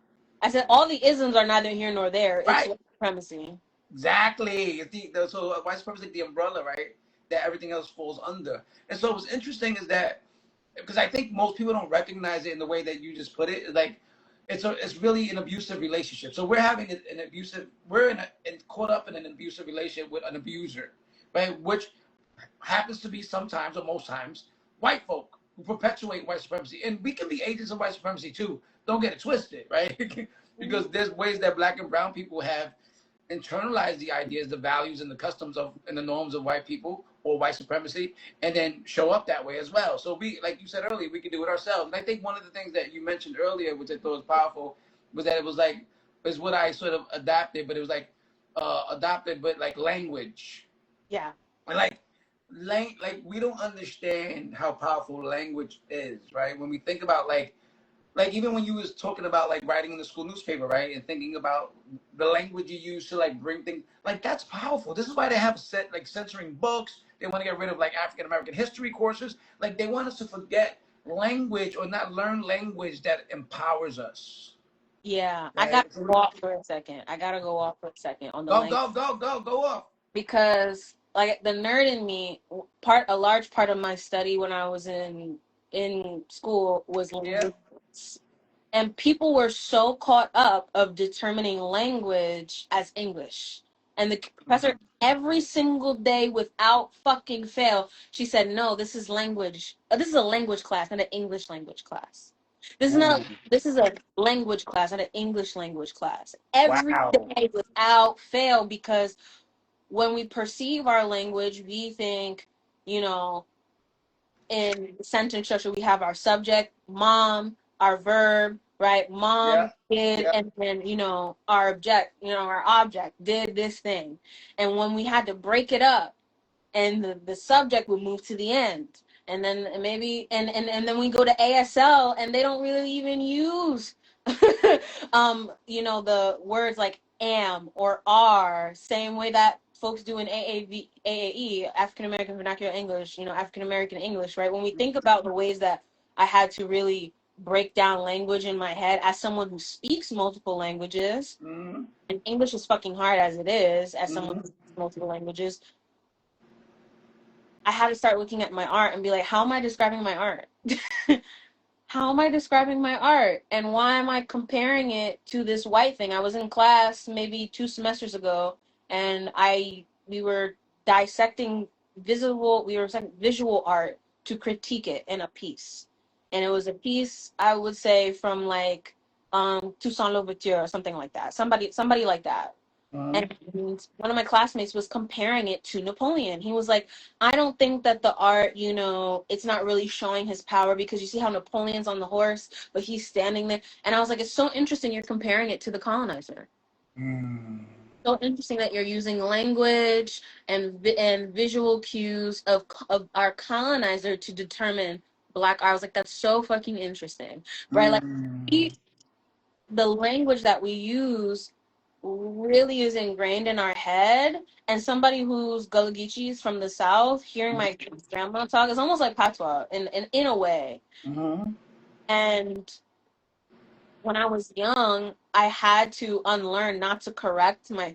I said all the isms are neither here nor there. It's Right. white supremacy. Exactly. So white supremacy is like the umbrella, right? That everything else falls under. And so what's interesting is that, because I think most people don't recognize it in the way that you just put it. Like, it's really an abusive relationship. So we're having an abusive, caught up in an abusive relationship with an abuser, right? Which happens to be sometimes or most times white folk who perpetuate white supremacy. And we can be agents of white supremacy too. Don't get it twisted, right? Because there's ways that black and brown people have internalize the ideas, the values, and the customs of and the norms of white people or white supremacy, and then show up that way as well. So we, like you said earlier, we can do it ourselves. And I think one of the things that you mentioned earlier, which I thought was powerful, was that it was like is what I sort of adapted, but it was like adopted, but like language. Yeah. And like we don't understand how powerful language is, right? When we think about like even when you was talking about like writing in the school newspaper, right, and thinking about the language you use to like bring things, like that's powerful. This is why they have set like censoring books. They want to get rid of like African American history courses. Like they want us to forget language or not learn language that empowers us. Yeah. I Right? gotta go off for a second. On the language Go off. because like the nerd in me, a large part of my study when I was in school was Yeah. linguistics. And people were so caught up of determining language as English. And the professor, every single day without fucking fail, she said, no, this is language. This is a language class, not an English language class. This is a language class, not an English language class. Every Wow. day without fail, because when we perceive our language, we think, you know, in sentence structure, we have our subject, mom, our verb, right? Yeah. Mom did, Yeah. and then, our object did this thing. And when we had to break it up, and the subject would move to the end. And then maybe, and then we go to ASL and they don't really even use, the words like am or are, same way that folks do in AAE, African American Vernacular English, African American English, right? When we think about the ways that I had to really break down language in my head as someone who speaks multiple languages, Mm-hmm. and English is fucking hard as it is, as someone Mm-hmm. who speaks multiple languages, I had to start looking at my art and be like, how am I describing my art? How am I describing my art? And why am I comparing it to this white thing? I was in class maybe 2 semesters ago, and we were dissecting visual art to critique it in a piece. And it was a piece, I would say, from like Toussaint Louverture or something like that. Somebody like that. Uh-huh. And one of my classmates was comparing it to Napoleon. He was like, I don't think that the art, it's not really showing his power, because you see how Napoleon's on the horse, but he's standing there. And I was like, it's so interesting you're comparing it to the colonizer. Mm. So interesting that you're using language and visual cues of our colonizer to determine Black art. I was like, that's so fucking interesting, right? Like, Mm. the language that we use really is ingrained in our head. And somebody who's Gullah Geechees from the South, hearing my grandma talk, is almost like patois in a way. Mm-hmm. And when I was young, I had to unlearn not to correct my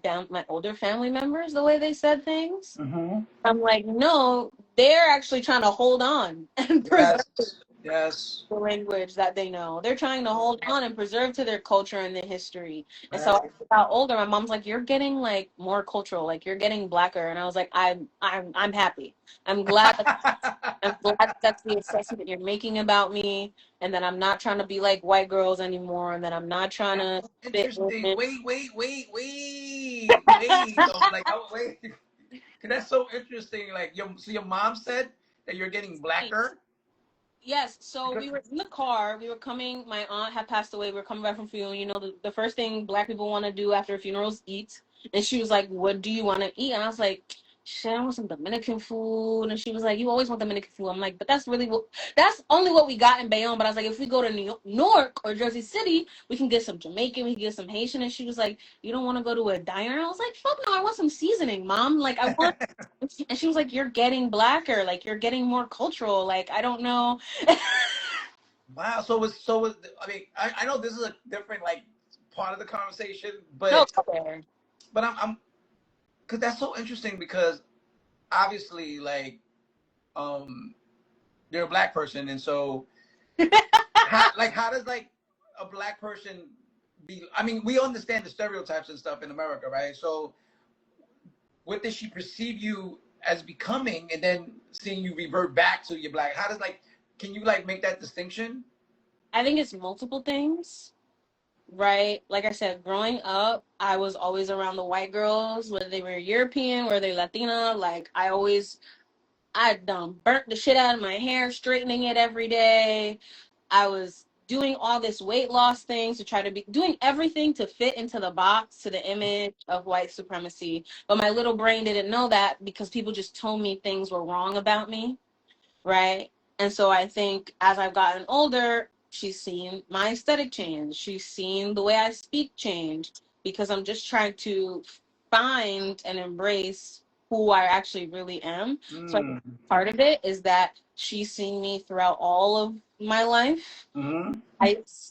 older family members the way they said things. Mm-hmm. I'm like, no, they're actually trying to hold on and preserve Yes. Yes. the language that they know. They're trying to hold on and preserve to their culture and their history. And so as Right. I got older, my mom's like, "You're getting like more cultural, like you're getting blacker." And I was like, I'm happy. I'm glad. I'm glad that's the assessment you're making about me, and that I'm not trying to be like white girls anymore, and that I'm not trying to fit Interesting. in. Wait. So, like, wait. 'Cause that's so interesting. Like, your mom said that you're getting blacker. Yes, so Because, we were in the car. We were coming. My aunt had passed away. We were coming back from funeral. You know, the first thing Black people want to do after funerals eat. And she was like, "What do you want to eat?" And I was like, "Shit, I want some Dominican food." And she was like, "You always want Dominican food." I'm like, "But that's only what we got in Bayonne." But I was like, "If we go to Newark or Jersey City, we can get some Jamaican, we can get some Haitian." And she was like, "You don't want to go to a diner?" And I was like, "Fuck no, I want some seasoning, mom. Like I want." And she was like, "You're getting blacker. Like you're getting more cultural. Like I don't know." wow. I mean, I know this is a different like part of the conversation, No, but fair. I'm because that's so interesting because obviously like um you're a black person, and so how does like a black person be? I mean, we understand the stereotypes and stuff in America, right? So what does she perceive you as becoming, and then seeing you revert back to your black? How does like can you like make that distinction? I think it's multiple things, right? Like I said, growing up, I was always around the white girls, whether they were European, whether they Latina. Like I done burnt the shit out of my hair, straightening it every day. I was doing all this weight loss things to try to be doing everything to fit into the box, to the image of white supremacy. But my little brain didn't know that because people just told me things were wrong about me, right? And so I think as I've gotten older, she's seen my aesthetic change. She's seen the way I speak change because I'm just trying to find and embrace who I actually really am. So I think Mm. part of it is that she's seen me throughout all of my life. Mm-hmm.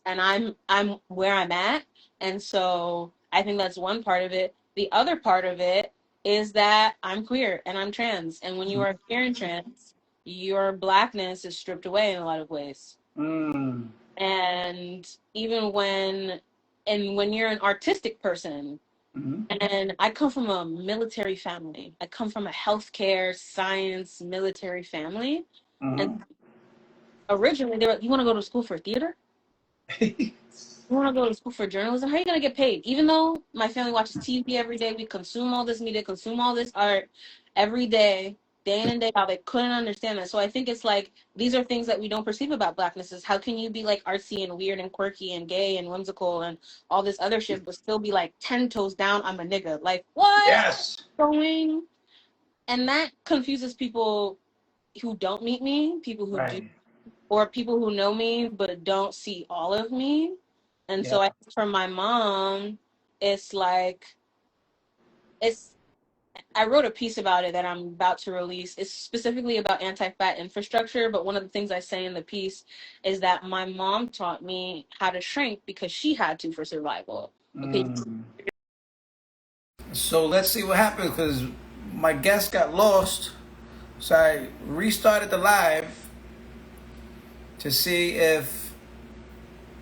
And I'm where I'm at. And so I think that's one part of it. The other part of it is that I'm queer and I'm trans. And when you are queer and trans, your blackness is stripped away in a lot of ways. Mm. And even when you're an artistic person, Mm-hmm. and I come from a military family. I come from a healthcare, science, military family. And Mm-hmm. originally they were, you want to go to school for theater? You want to go to school for journalism? How are you going to get paid? Even though my family watches TV every day, we consume all this media, consume all this art every day in and day out. They couldn't understand that. So I think it's like these are things that we don't perceive about blackness. Is how can you be like artsy and weird and quirky and gay and whimsical and all this other shit, but still be like 10 toes down? I'm a nigga. Like what Yes. going? And that confuses people who don't meet me, people who do, Right. or people who know me but don't see all of me. And Yeah. so I think for my mom, it's like it's I wrote a piece about it that I'm about to release. It's specifically about anti-fat infrastructure, but one of the things I say in the piece is that my mom taught me how to shrink because she had to for survival. Okay. Mm. So let's see what happens because my guest got lost. So I restarted the live to see if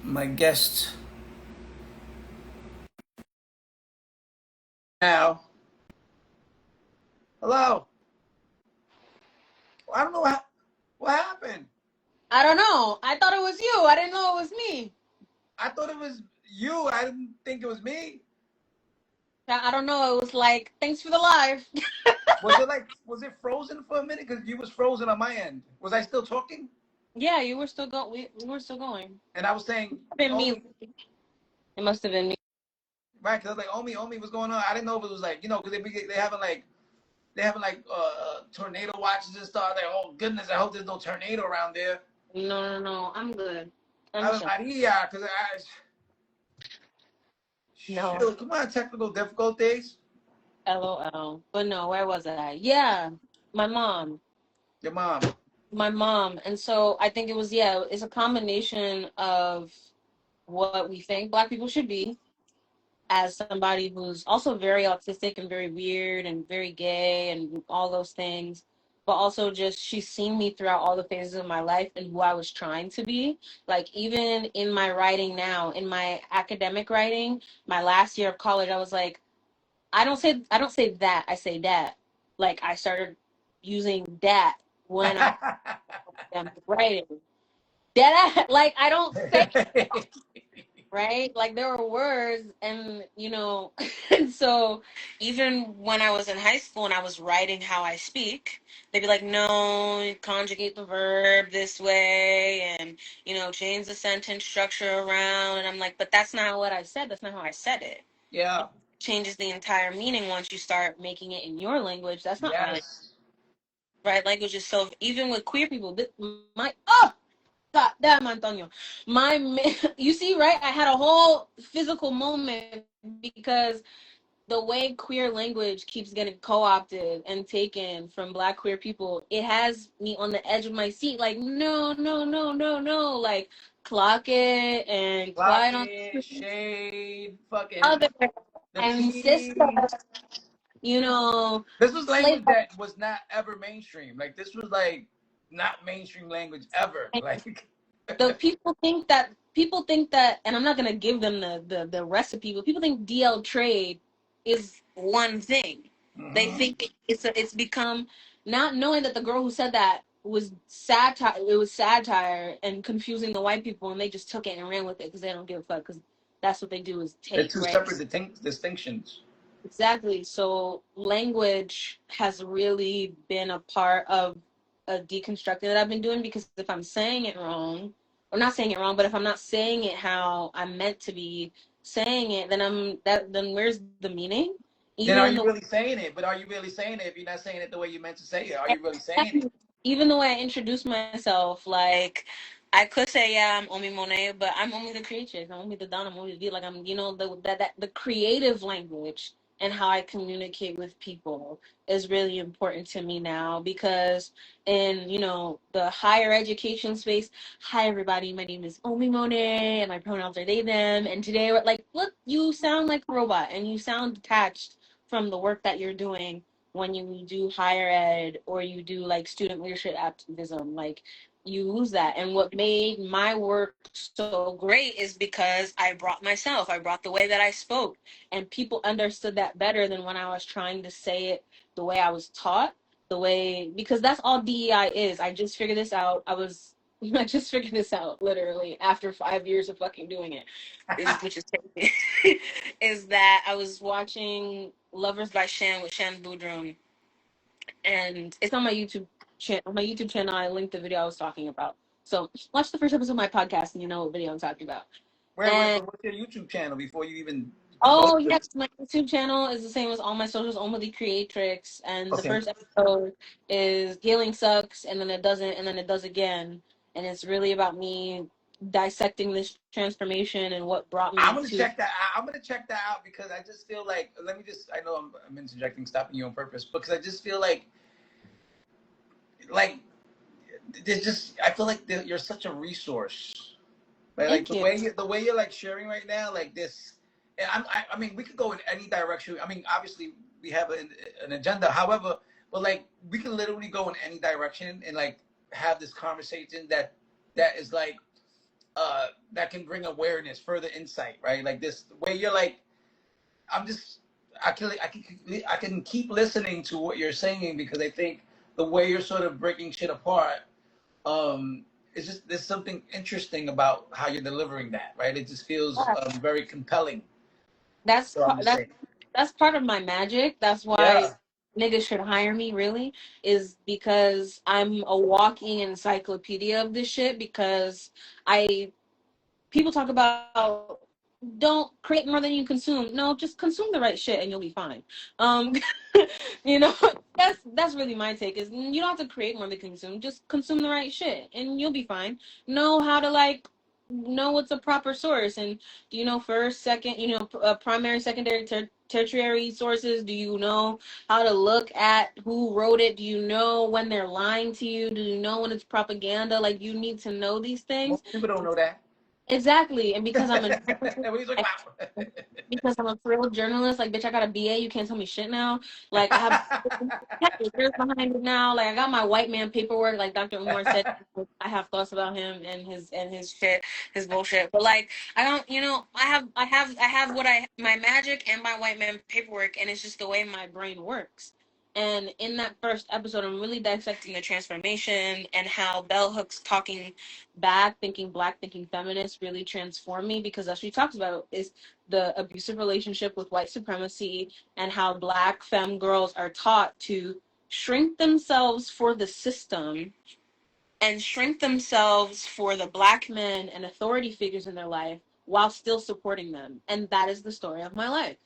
my guest now. Hello. Well, I don't know what happened. I don't know. I thought it was you. I didn't know it was me. I thought it was you. I didn't think it was me. I don't know. It was like, thanks for the live. Was it frozen for a minute? Because you was frozen on my end. Was I still talking? Yeah, you were still going. We were still going. And I was saying, Been me. Omi, It must have been me. right? Because I was like, Omi, what's going on? I didn't know if it was like, because they having like tornado watches and stuff. Like, oh goodness, I hope there's no tornado around there. No, no, no. I'm good. I'm I was chill. Maria, because No. shoot, come on, technical difficulties. LOL. But no, where was I? Yeah, my mom. Your mom. My mom. And so I think it was, yeah, it's a combination of what we think Black people should be, as somebody who's also very autistic and very weird and very gay and all those things, but also just she's seen me throughout all the phases of my life and who I was trying to be. Like even in my writing now, in my academic writing, my last year of college, I was like, I don't say that, I say that. Like I started using that when I am writing. That like I don't say, right? Like there were words and and so even when I was in high school and I was writing how I speak, they'd be like, no, conjugate the verb this way and, change the sentence structure around. And I'm like, but that's not what I said. That's not how I said it. Yeah. Changes the entire meaning once you start making it in your language. That's not my Yes. right language. Is so even with queer people, my oh God damn, Antonio. You see, right? I had a whole physical moment because the way queer language keeps getting co-opted and taken from Black queer people, it has me on the edge of my seat. Like, no, no, no, no, no. Like, clock it and Block quiet on it, shade, other fucking the and sister, P. you know, This was slave. language that was not ever mainstream. Like this was like not mainstream language ever. Like The people think that, and I'm not gonna give them the recipe, but people think DL trade is one thing. They mm-hmm. think it's become, not knowing that the girl who said that was satire. It was satire and confusing the white people, and they just took it and ran with it because they don't give a fuck, because that's what they do is They're take, two right? separate distinctions. Exactly. So language has really been a part of a deconstructing that I've been doing, because if I'm saying it wrong, or not saying it wrong, but if I'm not saying it how I'm meant to be saying it, then where's the meaning? Then Even are in you the really saying it? But are you really saying it if you're not saying it the way you meant to say it? Are you really saying it? even the way I introduce myself, like I could say, yeah, I'm Omi Monet, but I'm only the creatrix. I'm only the Donna. I'm only the like I'm, the creative language and how I communicate with people is really important to me now, because in the higher education space, hi everybody, my name is Omi Monet and my pronouns are they them, and today we're like, look, you sound like a robot and you sound detached from the work that you're doing when you do higher ed or you do like student leadership activism. Like you lose that. And what made my work so great is because I brought the way that I spoke, and people understood that better than when I was trying to say it the way I was taught, the way, because that's all DEI is. I just figured this out. I just figured this out literally after 5 years of fucking doing it, which is crazy. Is that I was watching Lovers by Shan with Shan Boudreaux, and it's on my YouTube channel. On my YouTube channel, I linked the video I was talking about. So watch the first episode of my podcast, and you know what video I'm talking about. Wait, And but what's your YouTube channel before you even oh promote yes, this? my YouTube channel is the same as all my socials, Oma the Creatrix. And the Okay. first episode is Healing Sucks, and then it doesn't, and then it does again. And it's really about me dissecting this transformation and what brought I'm me gonna to. check that. I'm gonna check that out because I just feel like. Let me just. I know I'm interjecting, stopping you on purpose, because I just feel like there's just. I feel like you're such a resource. Like Thank the you. way you're like sharing right now, like this. And I mean, we could go in any direction. I mean, obviously we have an agenda. However, but like we can literally go in any direction and like have this conversation that is like that can bring awareness, further insight, right? Like this way you're like, I'm just, I can keep listening to what you're saying because I think the way you're sort of breaking shit apart, it's just there's something interesting about how you're delivering that, right? It just feels very compelling. That's So I'm just that's saying, that's part of my magic. That's why yeah. niggas should hire me, really, is because I'm a walking encyclopedia of this shit. Because I people talk about don't create more than you consume. No, just consume the right shit and you'll be fine. Um, you know, that's really my take. Is you don't have to create more than consume. Just consume the right shit and you'll be fine. Know how to like know what's a proper source, and do you know first, second, primary, secondary, tertiary sources? Do you know how to look at who wrote it? Do you know when they're lying to you? Do you know when it's propaganda? Like you need to know these things. Most people don't know that. Exactly. And because I'm a What are you talking about? because I'm a real journalist, like bitch, I got a BA, you can't tell me shit now. Like I have years behind it now. Like I got my white man paperwork, like Dr. Umar said. I have thoughts about him and his shit, his bullshit. But like I don't, I have what I my magic and my white man paperwork, and it's just the way my brain works. And in that first episode, I'm really dissecting the transformation and how bell hooks talking back, thinking black, thinking feminist really transformed me, because that's what she talks about is the abusive relationship with white supremacy and how black femme girls are taught to shrink themselves for the system and shrink themselves for the black men and authority figures in their life while still supporting them. And that is the story of my life.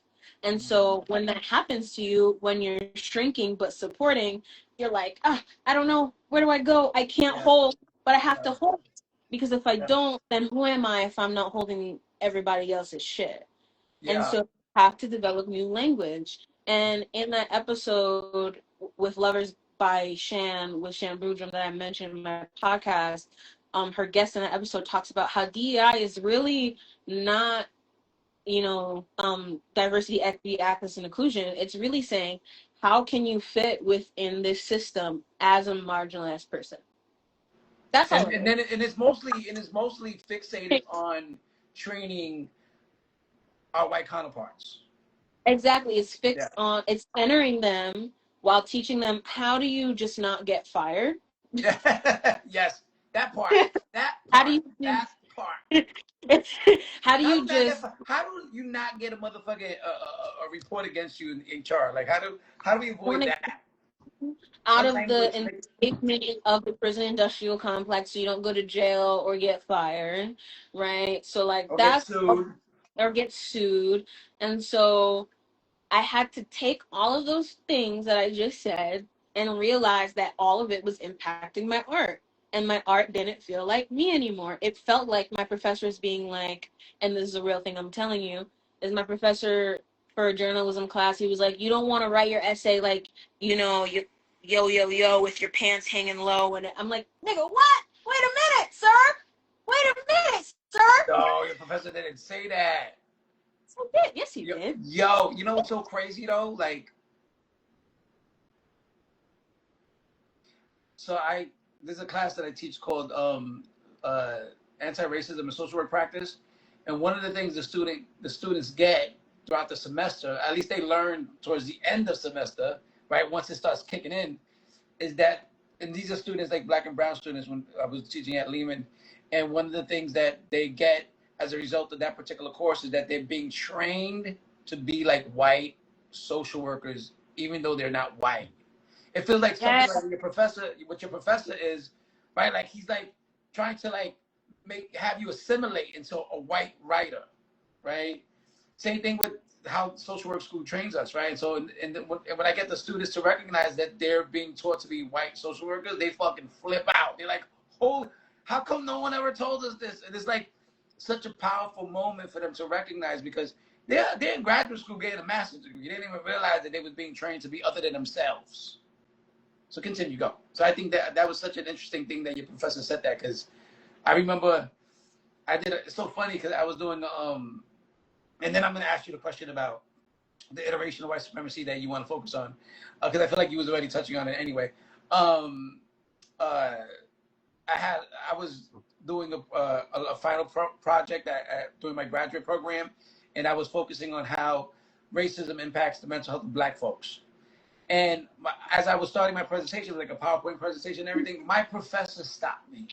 And so when that happens to you, when you're shrinking but supporting, you're like, I don't know, where do I go? I can't Yeah. hold, but I have to hold. Because if I Yeah. don't, then who am I if I'm not holding everybody else's shit? And Yeah. so you have to develop new language. And in that episode with Lovers by Shan, with Shan Boudrum that I mentioned in my podcast, her guest in that episode talks about how DEI is really not, diversity, equity, access, and inclusion. It's really saying, how can you fit within this system as a marginalized person? That's all And it then it's mostly fixated is. on training our white counterparts. Exactly. It's Yeah. fixed on, it's centering them while teaching them how do you just not get fired? Yes, that part. That How do part. you That part. how do you just How do you not get a motherfucking a report against you in HR? Like how do we avoid want to that? out What of the language? Like, enslavement of the prison industrial complex so you don't go to jail or get fired, right? So like or get that's, sued? or get sued. And so I had to take all of those things that I just said and realize that all of it was impacting my art. And my art didn't feel like me anymore. It felt like my professors being like, and this is a real thing I'm telling you, is my professor for a journalism class, he was like, you don't want to write your essay like, you yo with your pants hanging low. And I'm like, nigga, what? Wait a minute, sir. Wait a minute, sir. No, your professor didn't say that. Yes, he did. Yes, he Yo, did. you know what's so crazy though? Like, so there's a class that I teach called uh, anti-racism and social work practice, and one of the things the students get throughout the semester, at least they learn towards the end of semester, right? Once it starts kicking in, is that, and these are students like black and brown students when I was teaching at Lehman, and one of the things that they get as a result of that particular course is that they're being trained to be like white social workers, even though they're not white. It feels like something Yeah. like what your professor is, right? Like he's like trying to like have you assimilate into a white writer, right? Same thing with how social work school trains us, right? And so, when I get the students to recognize that they're being taught to be white social workers, they fucking flip out. They're like, "Holy, how come no one ever told us this?" And it's like such a powerful moment for them to recognize because they're in graduate school getting a master's degree. They didn't even realize that they was being trained to be other than themselves. So continue, go. So I think that was such an interesting thing that your professor said that because I remember it's so funny because I was doing and then I'm going to ask you the question about the iteration of white supremacy that you want to focus on because I feel like you was already touching on it anyway. Um, uh, I was doing a final project during my graduate program, and I was focusing on how racism impacts the mental health of Black folks. And as I was starting my presentation, like a PowerPoint presentation and everything, my professor stopped me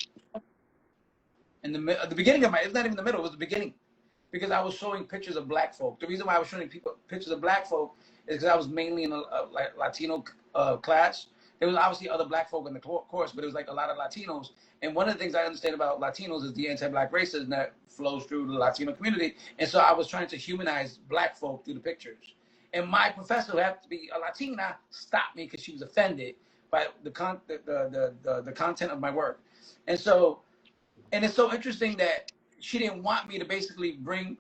in the beginning of it's not even the middle, it was the beginning. Because I was showing pictures of Black folk. The reason why I was showing people pictures of Black folk is because I was mainly in a like Latino class. There was obviously other Black folk in the course, but it was like a lot of Latinos. And one of the things I understand about Latinos is the anti-Black racism that flows through the Latino community. And so I was trying to humanize Black folk through the pictures. And my professor, who happened to be a Latina, stopped me because she was offended by the content of my work. And so, and it's so interesting that she didn't want me to basically bring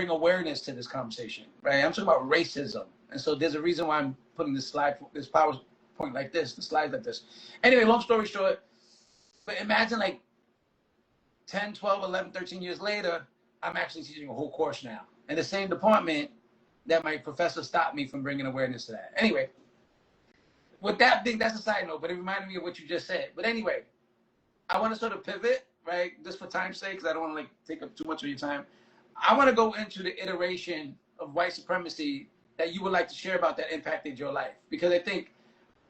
awareness to this conversation, right? I'm talking about racism, and so there's a reason why I'm putting this PowerPoint like this, the slides like this. Anyway, long story short, but imagine like 10, 12, 11, 13 years later, I'm actually teaching a whole course now in the same department that my professor stopped me from bringing awareness to that. Anyway, with that thing, that's a side note, but it reminded me of what you just said. But anyway, I want to sort of pivot, right, just for time's sake, because I don't want to like take up too much of your time. I want to go into the iteration of white supremacy that you would like to share about that impacted your life, because I think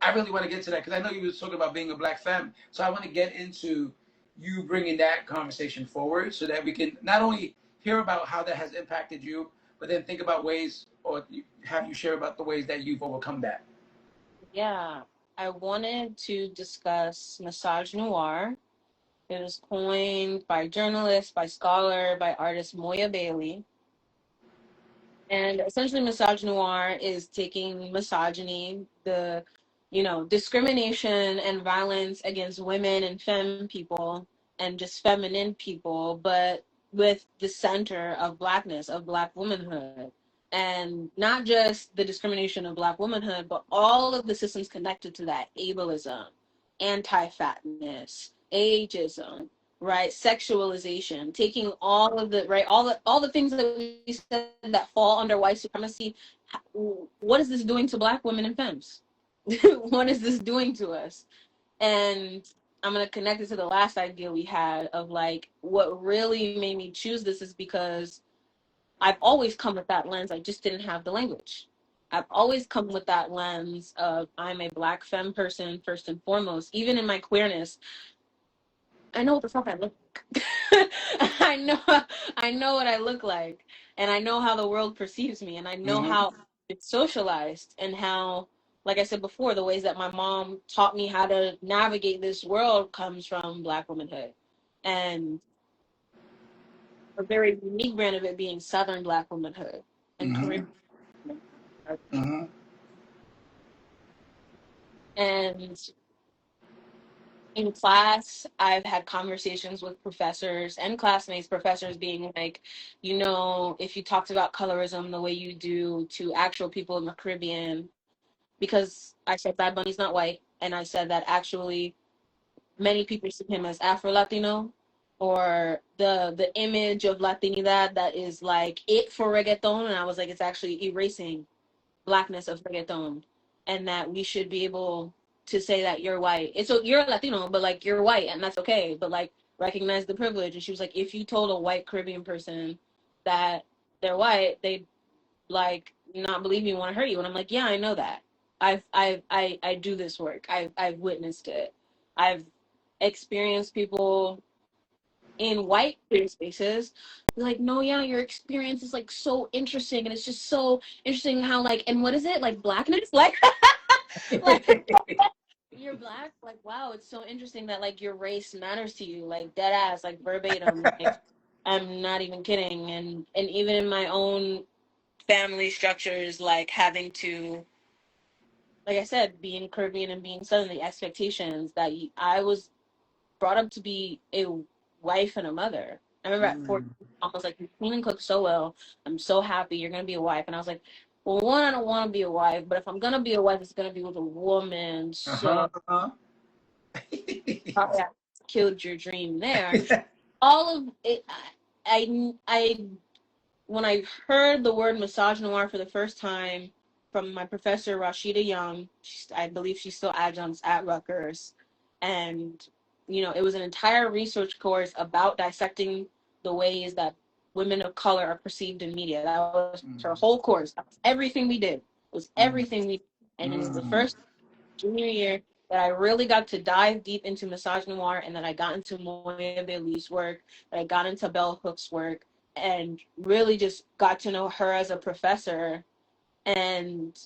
I really want to get to that, because I know you were talking about being a black femme, so I want to get into you bringing that conversation forward so that we can not only hear about how that has impacted you, but then think about ways, or have you share about the ways that you've overcome that. Yeah, I wanted to discuss misogynoir. It was coined by journalist, by scholar, by artist Moya Bailey. And essentially, misogynoir is taking misogyny, the, discrimination and violence against women and femme people and just feminine people, but with the center of blackness, of black womanhood. And not just the discrimination of black womanhood, but all of the systems connected to that: ableism, anti-fatness, ageism, right, sexualization, taking all of the right, all the things that we said that fall under white supremacy. What is this doing to black women and femmes? What is this doing to us? And I'm going to connect it to the last idea we had of like what really made me choose this is because I've always come with that lens. I just didn't have the language. I've always come with that lens of I'm a black femme person first and foremost. Even in my queerness, I know what the fuck I look like. I know what I look like, and I know how the world perceives me, and I know Mm-hmm. how it's socialized, and how, like I said before, the ways that my mom taught me how to navigate this world comes from black womanhood, and a very unique brand of it being Southern black womanhood and Mm-hmm. Caribbean. Mm-hmm. And in class, I've had conversations with professors and classmates, professors being like, if you talked about colorism the way you do to actual people in the Caribbean, because I said Bad Bunny's not white, and I said that actually many people see him as Afro Latino, or the image of Latinidad that is like it for reggaeton, and I was like, it's actually erasing blackness of reggaeton, and that we should be able to say that you're white. It's so you're Latino, but like you're white, and that's okay. But like recognize the privilege. And she was like, if you told a white Caribbean person that they're white, they'd like not believe you, want to hurt you. And I'm like, yeah, I know that. I do this work. I've witnessed it. I've experienced people in white queer spaces like, no, yeah, your experience is like so interesting, and it's just so interesting how like, and what is it like, blackness, like like you're black, like, wow, it's so interesting that like your race matters to you, like dead ass, like verbatim, like I'm not even kidding. And even in my own family structures, like having to, like I said, being Caribbean and being Southern, the expectations that I was brought up to be a wife and a mother. I remember at 14, I was like, you clean and cook so well. I'm so happy you're going to be a wife. And I was like, well, one, I don't want to be a wife, but if I'm going to be a wife, it's going to be with a woman. Uh-huh. So Uh-huh. probably I killed your dream there. All of it, I when I heard the word misogynoir for the first time from my professor Rashida Young, I believe she's still adjunct at Rutgers, and it was an entire research course about dissecting the ways that women of color are perceived in media. That was her whole course. That was everything we did. It was everything we did. And it was the first junior year that I really got to dive deep into misogynoir, and that I got into Moya Bailey's work, that I got into Bell Hook's work, and really just got to know her as a professor, and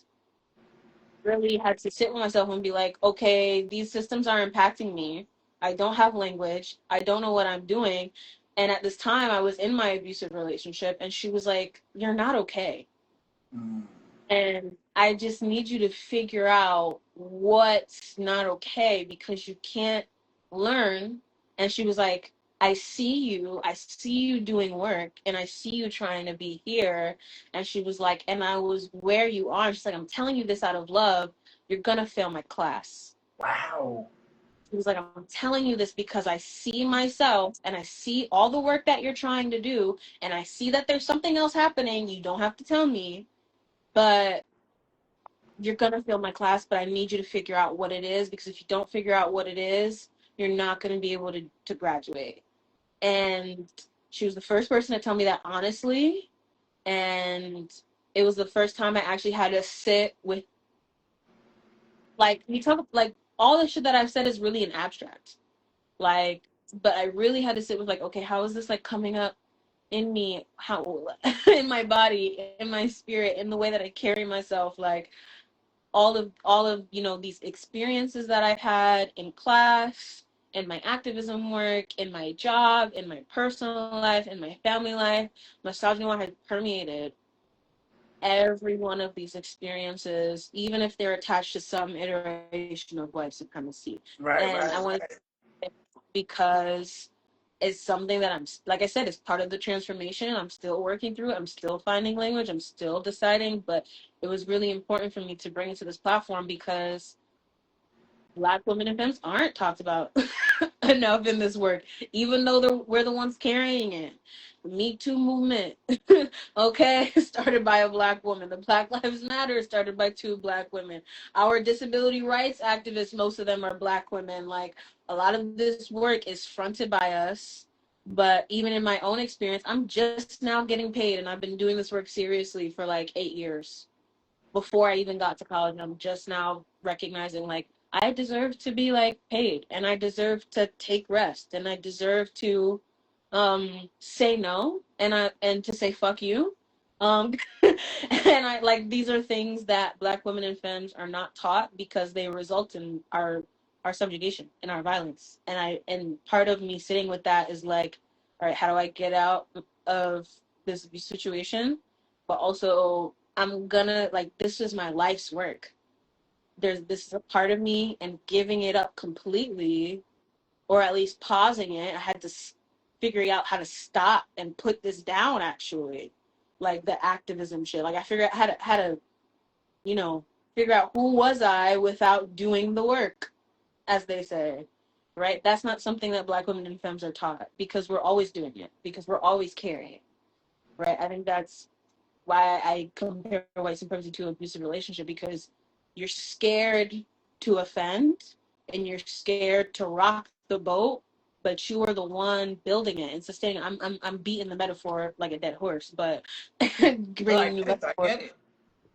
really had to sit with myself and be like, okay, these systems are impacting me. I don't have language. I don't know what I'm doing. And at this time, I was in my abusive relationship, and she was like, you're not okay. And I just need you to figure out what's not okay, because you can't learn. And she was like, I see you doing work, and I see you trying to be here. And she was like, and I was where you are. And she's like, I'm telling you this out of love. You're going to fail my class. Wow. He was like, I'm telling you this because I see myself and I see all the work that you're trying to do, and I see that there's something else happening. You don't have to tell me, but you're going to fail my class, but I need you to figure out what it is, because if you don't figure out what it is, you're not going to be able to graduate. And she was the first person to tell me that honestly. And it was the first time I actually had to sit with, like, we talk, like, all the shit that I've said is really an abstract. Like, but I really had to sit with, like, okay, how is this, like, coming up in me, how, in my body, in my spirit, in the way that I carry myself, like, all of these experiences that I've had in class, in my activism work, in my job, in my personal life, in my family life. Misogyny has permeated every one of these experiences, even if they're attached to some iteration of white supremacy. Right, And I right, want right. to, because it's something that I'm, like I said, it's part of the transformation. I'm still working through it. I'm still finding language. I'm still deciding, but it was really important for me to bring it to this platform because Black women and femmes aren't talked about enough in this work, even though we're the ones carrying it. The Me Too movement, okay, started by a Black woman. The Black Lives Matter started by 2 Black women. Our disability rights activists, most of them are Black women. Like, a lot of this work is fronted by us. But even in my own experience, I'm just now getting paid, and I've been doing this work seriously for like 8 years before I even got to college. I'm just now recognizing, like, I deserve to be, like, paid, and I deserve to take rest, and I deserve to say no, and to say fuck you. um and I, like, these are things that Black women and femmes are not taught because they result in our subjugation and our violence. And part of me sitting with that is like, all right, how do I get out of this situation? But also, I'm gonna, like, this is my life's work. This is a part of me, and giving it up completely, or at least pausing it, I had to figure out how to stop and put this down, actually. Like, the activism shit. Like, I figured out how to, you know, figure out who was I without doing the work, as they say. Right? That's not something that Black women and femmes are taught, because we're always doing it, because we're always carrying. Right? I think that's why I compare white supremacy to an abusive relationship, because you're scared to offend, and you're scared to rock the boat, but you are the one building it and sustaining it. I'm beating the metaphor like a dead horse, but No, I bringing new get it. I metaphor. get it.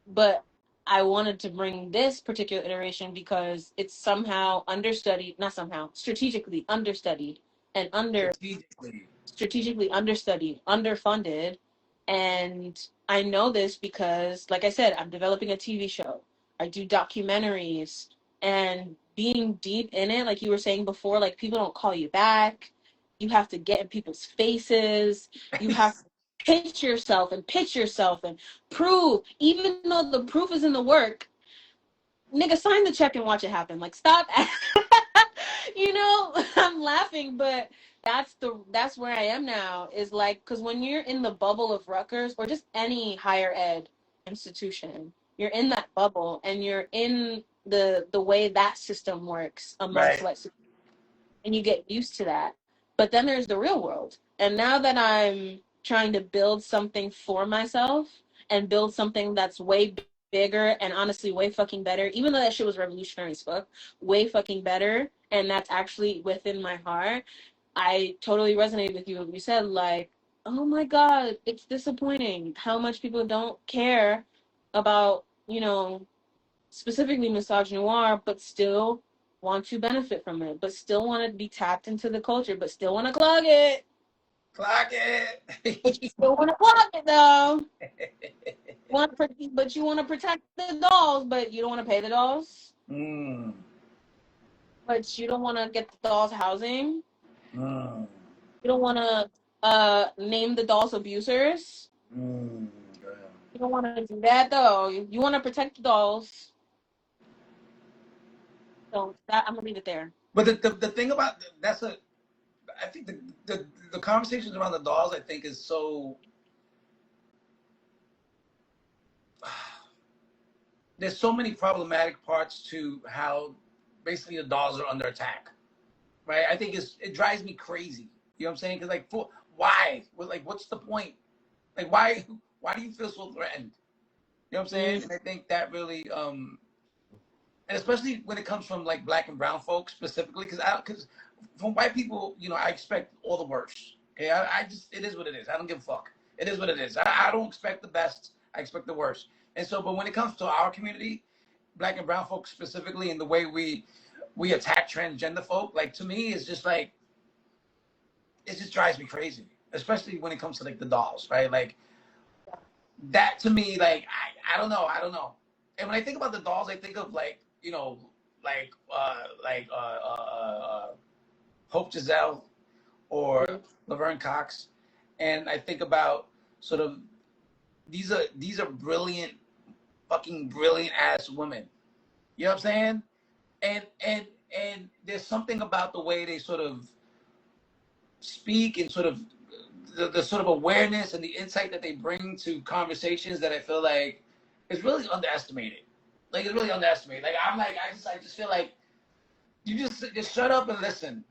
But I wanted to bring this particular iteration because it's somehow understudied, not somehow, strategically understudied and Strategically. strategically understudied, underfunded. And I know this because, like I said, I'm developing a TV show. I do documentaries, and being deep in it, like you were saying before, like, people don't call you back. You have to get in people's faces. You have to pitch yourself and prove, even though the proof is in the work, nigga, sign the check and watch it happen. Like, stop. I'm laughing, but that's where I am now. Is like, because when you're in the bubble of Rutgers or just any higher ed institution, you're in that bubble, and you're in the way that system works amongst Right. white, and you get used to that. But then there's the real world. And now that I'm trying to build something for myself, and build something that's way bigger and honestly way fucking better, even though that shit was revolutionary as fuck, way fucking better, and that's actually within my heart, I totally resonate with you. You said, like, oh my God, it's disappointing how much people don't care about, specifically misogynoir, but still want to benefit from it, but still want to be tapped into the culture, but still want to clog it. Clock But you it. still want to clog it though. But you want to protect the dolls, but you don't want to pay the dolls. mm, But you don't want to get the dolls housing. mm, You don't want to name the dolls abusers. mm, yeah. You don't want to do that though. You want to protect the dolls. So that, I'm gonna leave it there. But the thing about that's a I think the conversations around the dolls, I think, is so there's so many problematic parts to how basically the dolls are under attack. right? I think it drives me crazy. You know what I'm saying? Because like, why? Like, what's the point? Like, why do you feel so threatened? You know what I'm saying? Mm. And I think that really, and especially when it comes from like black and brown folks specifically, because from white people, you know, I expect all the worst. Okay, I just, it is what it is. I don't give a fuck. It is what it is. I don't expect the best. I expect the worst. And so, but when it comes to our community, black and brown folks specifically, and the way we attack transgender folk, like to me, it's just like it just drives me crazy. Especially when it comes to like the dolls, right? Like that to me, like I don't know. And when I think about the dolls, I think of like you know Hope Giselle or Mm. Laverne Cox, and I think about sort of these are brilliant, fucking brilliant ass women. You know what I'm saying? And there's something about the way they sort of speak and sort of the sort of awareness and the insight that they bring to conversations that I feel like is really underestimated. Like it's really underestimated. Like I'm like I just feel like you just shut up and listen.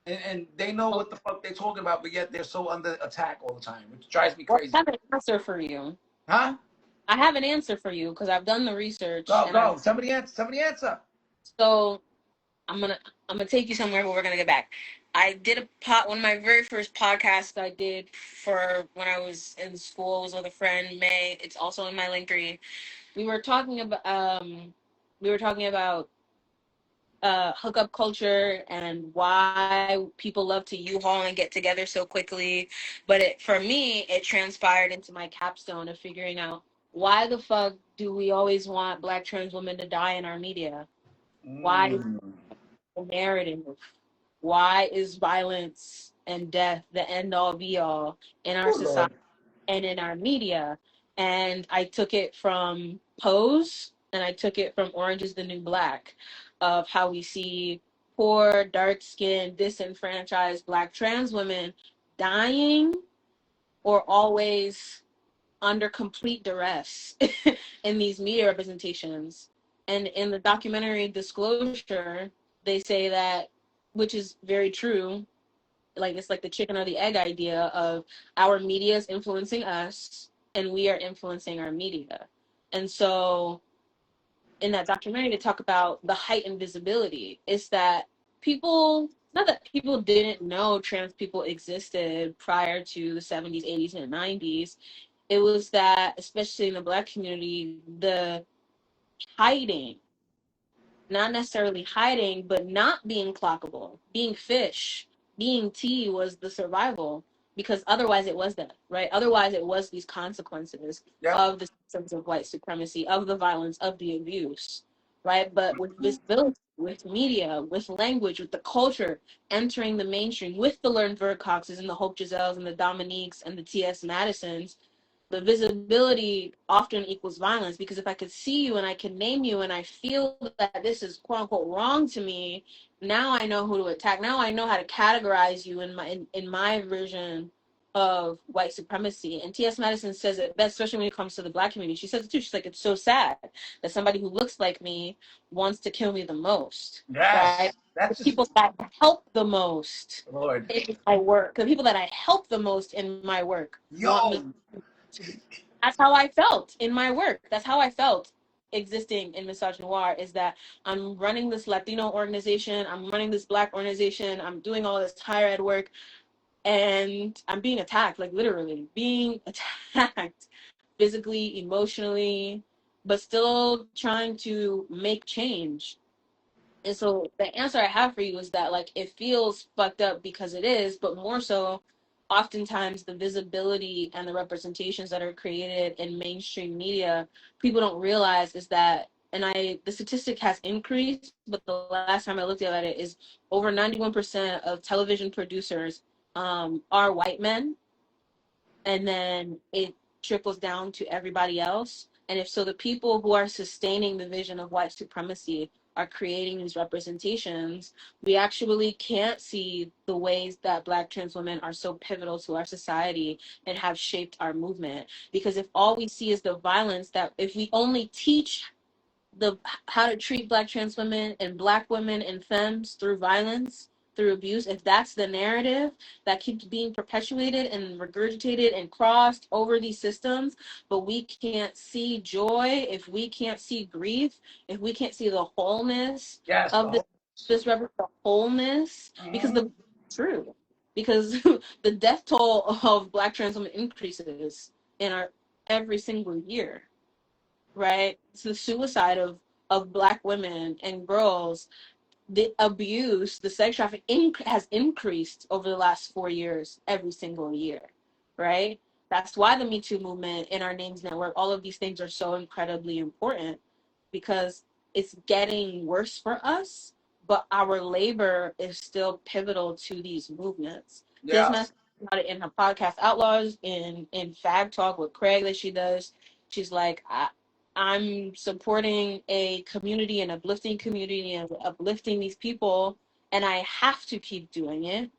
And they know what the fuck they're talking about, but yet they're so under attack all the time, which drives me Well, I crazy. have an answer for you. Huh? I have an answer for you because I've done the research Go, and I've go. Somebody answer. Somebody answer. so I'm gonna I'm gonna take you somewhere, but we're gonna get back. I did one of my very first podcasts I did for when I was in school was with a friend, May. It's also in my link tree. We were talking about hookup culture and why people love to U-Haul and get together so quickly. But for me, it transpired into my capstone of figuring out why the fuck do we always want Black trans women to die in our media? Why is Mm. the narrative? Why is violence and death the end all be all in our Oh society Lord. and in our media? And I took it from Pose and I took it from Orange is the New Black of how we see poor, dark skinned, disenfranchised Black trans women dying or always under complete duress in these media representations. And in the documentary Disclosure, they say that, which is very true, like it's like the chicken or the egg idea of our media is influencing us and we are influencing our media. And so in that documentary, they talk about the heightened visibility. It's that people, not that people didn't know trans people existed prior to the 70s, 80s, and 90s. It was that, especially in the Black community, the hiding, not necessarily hiding, but not being clockable, being fish, being tea was the survival because otherwise it was that, right? Otherwise it was these consequences Yep. of the systems of white supremacy, of the violence, of the abuse, right? But with visibility, with media, with language, with the culture entering the mainstream, with the Learned Vercoxes and the Hope Giselles and the Dominiques and the T.S. Madisons, the visibility often equals violence because if I could see you and I can name you and I feel that this is quote unquote wrong to me, now I know who to attack. Now I know how to categorize you in my version of white supremacy. And T.S. Madison says it best, especially when it comes to the Black community. She says it too. She's like, it's so sad that somebody who looks like me wants to kill me the most, right? Yes. The That's just people that I help the most Lord. in my work, the people that I help the most in my work want me Yo. that's how I felt in my work. That's how I felt existing in misogynoir is that I'm running this Latino organization, I'm running this Black organization, I'm doing all this higher ed work, and I'm being attacked, like literally being attacked physically, emotionally, but still trying to make change. And so the answer I have for you is that like it feels fucked up because it is, but more so, oftentimes the visibility and the representations that are created in mainstream media, people don't realize is that, and the statistic has increased, but the last time I looked at it is over 91% of television producers are white men, and then it trickles down to everybody else. And if so, the people who are sustaining the vision of white supremacy are creating these representations, we actually can't see the ways that Black trans women are so pivotal to our society and have shaped our movement. Because if all we see is the violence, that if we only teach the how to treat Black trans women and Black women and femmes through violence, through abuse, if that's the narrative that keeps being perpetuated and regurgitated and crossed over these systems, but we can't see joy, if we can't see grief, if we can't see the wholeness Yes, the of whole. the wholeness, because Mhm. the true, because the death toll of Black trans women increases in our every single year, right? It's the suicide of Black women and girls, the abuse, the sex trafficking has increased over the last 4 years, every single year, right? That's why the Me Too movement in our Names Network, all of these things are so incredibly important, because it's getting worse for us, but our labor is still pivotal to these movements. Yeah. Tisma about it in her podcast Outlaws, in Fag Talk with Craig that she does. She's like, I'm supporting a community, an uplifting community, and uplifting these people, and I have to keep doing it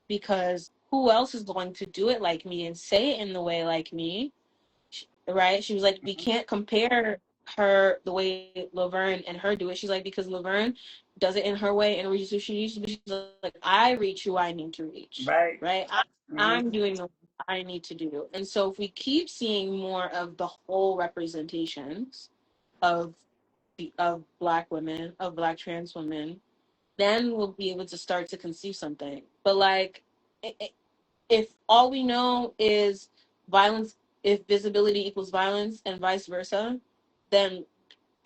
because who else is going to do it like me and say it in the way like me? Right? She was like, we can't compare her the way Laverne and her do it. She's like, because Laverne does it in her way and reaches who she needs to be. She's like, I reach who I need to reach. Right. Right? Mhm. I'm doing what I need to do. And so if we keep seeing more of the whole representations of of Black women, of Black trans women, then we'll be able to start to conceive something. But like, if all we know is violence, if visibility equals violence and vice versa, then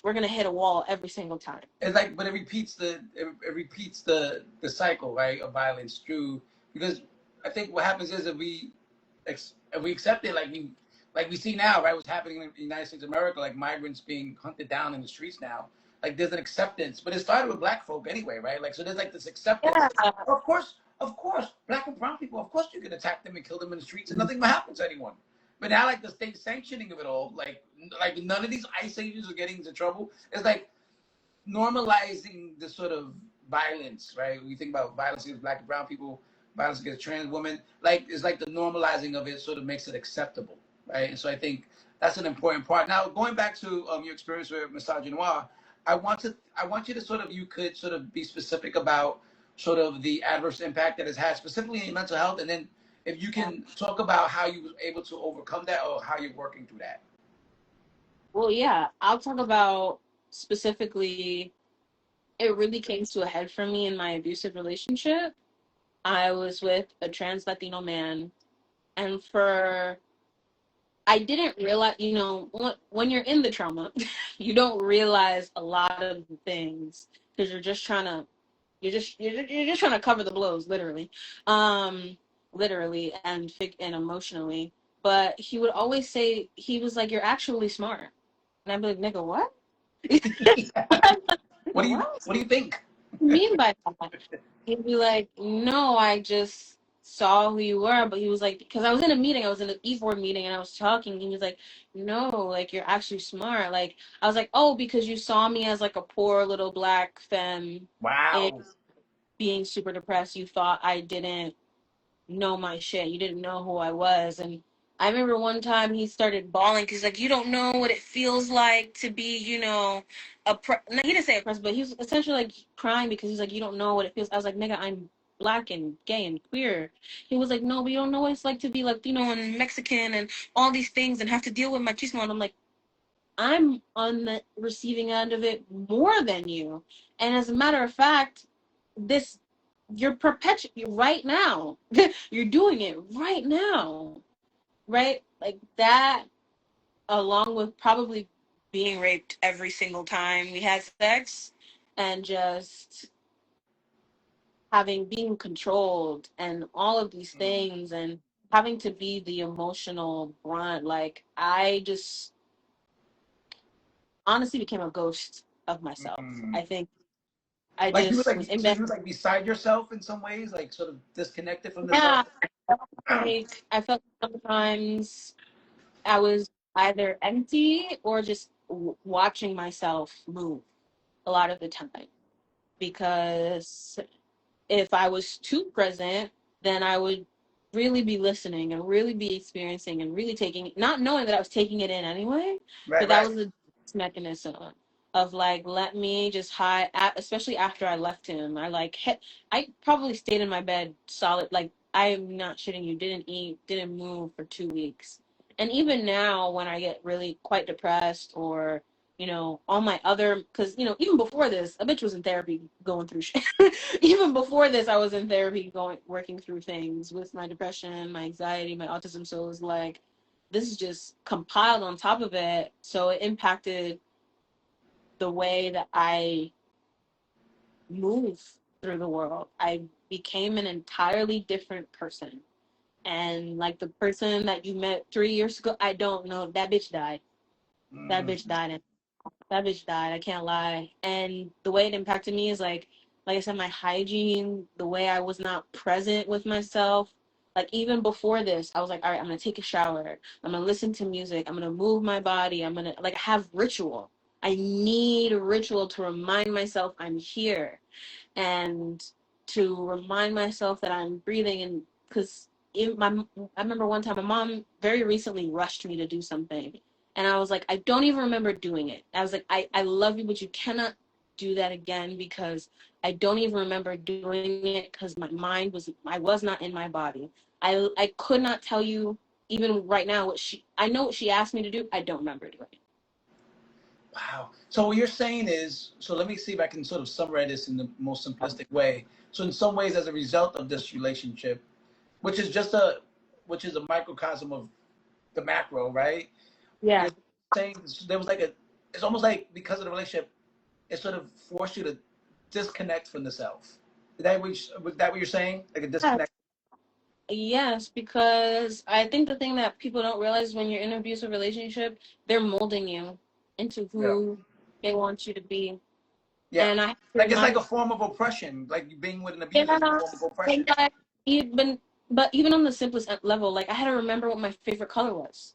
we're gonna hit a wall every single time. It's like, but it repeats the cycle, right, of violence through, because I think what happens is if we accept it, like we see now, right, what's happening in the United States of America, like migrants being hunted down in the streets now, like there's an acceptance, but it started with Black folk anyway, right? Like, so there's like this acceptance. Yeah. Of course, Black and brown people, of course you can attack them and kill them in the streets and nothing will happen to anyone. But now, like the state sanctioning of it all, like none of these ICE agents are getting into trouble. It's like normalizing the sort of violence, right? When you think about violence against Black and brown people, violence against trans women, like it's like the normalizing of it sort of makes it acceptable, right? And so I think that's an important part. Now, going back to your experience with misogynoir, I want you to sort of, you could sort of be specific about sort of the adverse impact that it's had specifically in your mental health, and then if you can talk about how you were able to overcome that or how you're working through that. Well, yeah, I'll talk about specifically. It really came to a head for me in my abusive relationship. I was with a trans Latino man, and for I didn't realize, when you're in the trauma, you don't realize a lot of the things because you're just trying to cover the blows, literally, um, literally and emotionally. But he would always say, he was like, "You're actually smart," and I'd be like, "Nigga, what?" What Nigga, do you what? what do you think? Mean by that? He'd be like, no, I just saw who you were. But he was like, because I was in a meeting, I was in an E-board meeting and I was talking. He was like, no, like you're actually smart. Like, I was like, oh, because you saw me as like a poor little Black femme and Wow. being super depressed. You thought I didn't know my shit. You didn't know who I was. And I remember one time he started bawling. He's like, you don't know what it feels like to be, no, he didn't say oppressed, but he was essentially like crying because he's like, you don't know what it feels. I was like, nigga, I'm Black and gay and queer. He was like, no, but you don't know what it's like to be Latino and Mexican and all these things and have to deal with machismo. And I'm like, I'm on the receiving end of it more than you. And as a matter of fact, this you're perpetuating right now. You're doing it right now, right? Like that, along with probably being raped every single time we had sex, and just being controlled, and all of these things, and having to be the emotional brunt. Like I just honestly became a ghost of myself. Mm. I think I Like you were just like, was in so bed. you were like beside yourself in some ways, like sort of disconnected from the self. Yeah, I felt sometimes I was either empty or just watching myself move a lot of the time. Because if I was too present, then I would really be listening and really be experiencing and really taking, not knowing that I was taking it in anyway, Right, but that right. was the mechanism. of like, let me just hide, especially after I left him. I probably stayed in my bed solid, like, I'm not shitting you, didn't eat, didn't move for 2 weeks. And even now, when I get really quite depressed, or, all my other, because, even before this, a bitch was in therapy going through shit. Even before this, I was in therapy working through things with my depression, my anxiety, my autism. So it was like, this is just compiled on top of it. So it impacted the way that I move through the world. I became an entirely different person. And like the person that you met 3 years ago, I don't know. That bitch died. That Mm. bitch died. And that bitch died. I can't lie. And the way it impacted me is like I said, my hygiene, the way I was not present with myself. Like even before this, I was like, all right, I'm gonna take a shower. I'm gonna listen to music. I'm gonna move my body. I'm gonna like have ritual. I need a ritual to remind myself I'm here, and to remind myself that I'm breathing. And because I remember one time my mom very recently rushed me to do something, and I was like, I don't even remember doing it. I was like, I love you, but you cannot do that again, because I don't even remember doing it, because I was not in my body. I could not tell you even right now I know what she asked me to do. I don't remember doing it. Wow. So what you're saying is, so let me see if I can sort of summarize this in the most simplistic way. So in some ways, as a result of this relationship, which is just which is a microcosm of the macro, right? Yeah. You're saying there was like it's almost like because of the relationship, it sort of forced you to disconnect from the self. Was that what you're saying? Like a disconnect? Yes, because I think the thing that people don't realize when you're in an abusive relationship, they're molding you into Yeah. who they want you to be. Yeah. And I have to Like it's like remind, a form of oppression. Like being with an abuser is a yeah, form of oppression. and like, even, but even on the simplest level, like I had to remember what my favorite color was.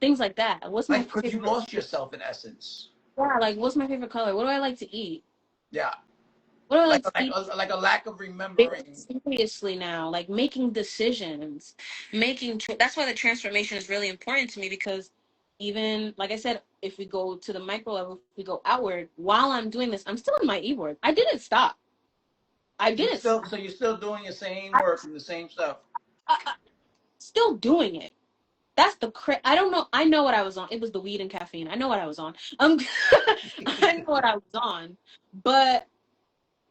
Things like that. What's my Like because you favorite? lost yourself in essence. Yeah, like what's my favorite color? What do I like to eat? Yeah. What do I Like like to like eat? like a lack of Very remembering. seriously now, like making decisions, that's why the transformation is really important to me, because even like I said, if we go to the micro level, if we go outward, while I'm doing this, I'm still in my e-word. I didn't stop. I You didn't still stop. so you're still doing your same I, work and the same stuff. still doing it. That's I don't know. I know what I was on. It was the weed and caffeine. I know what I was on. I know what I was on, but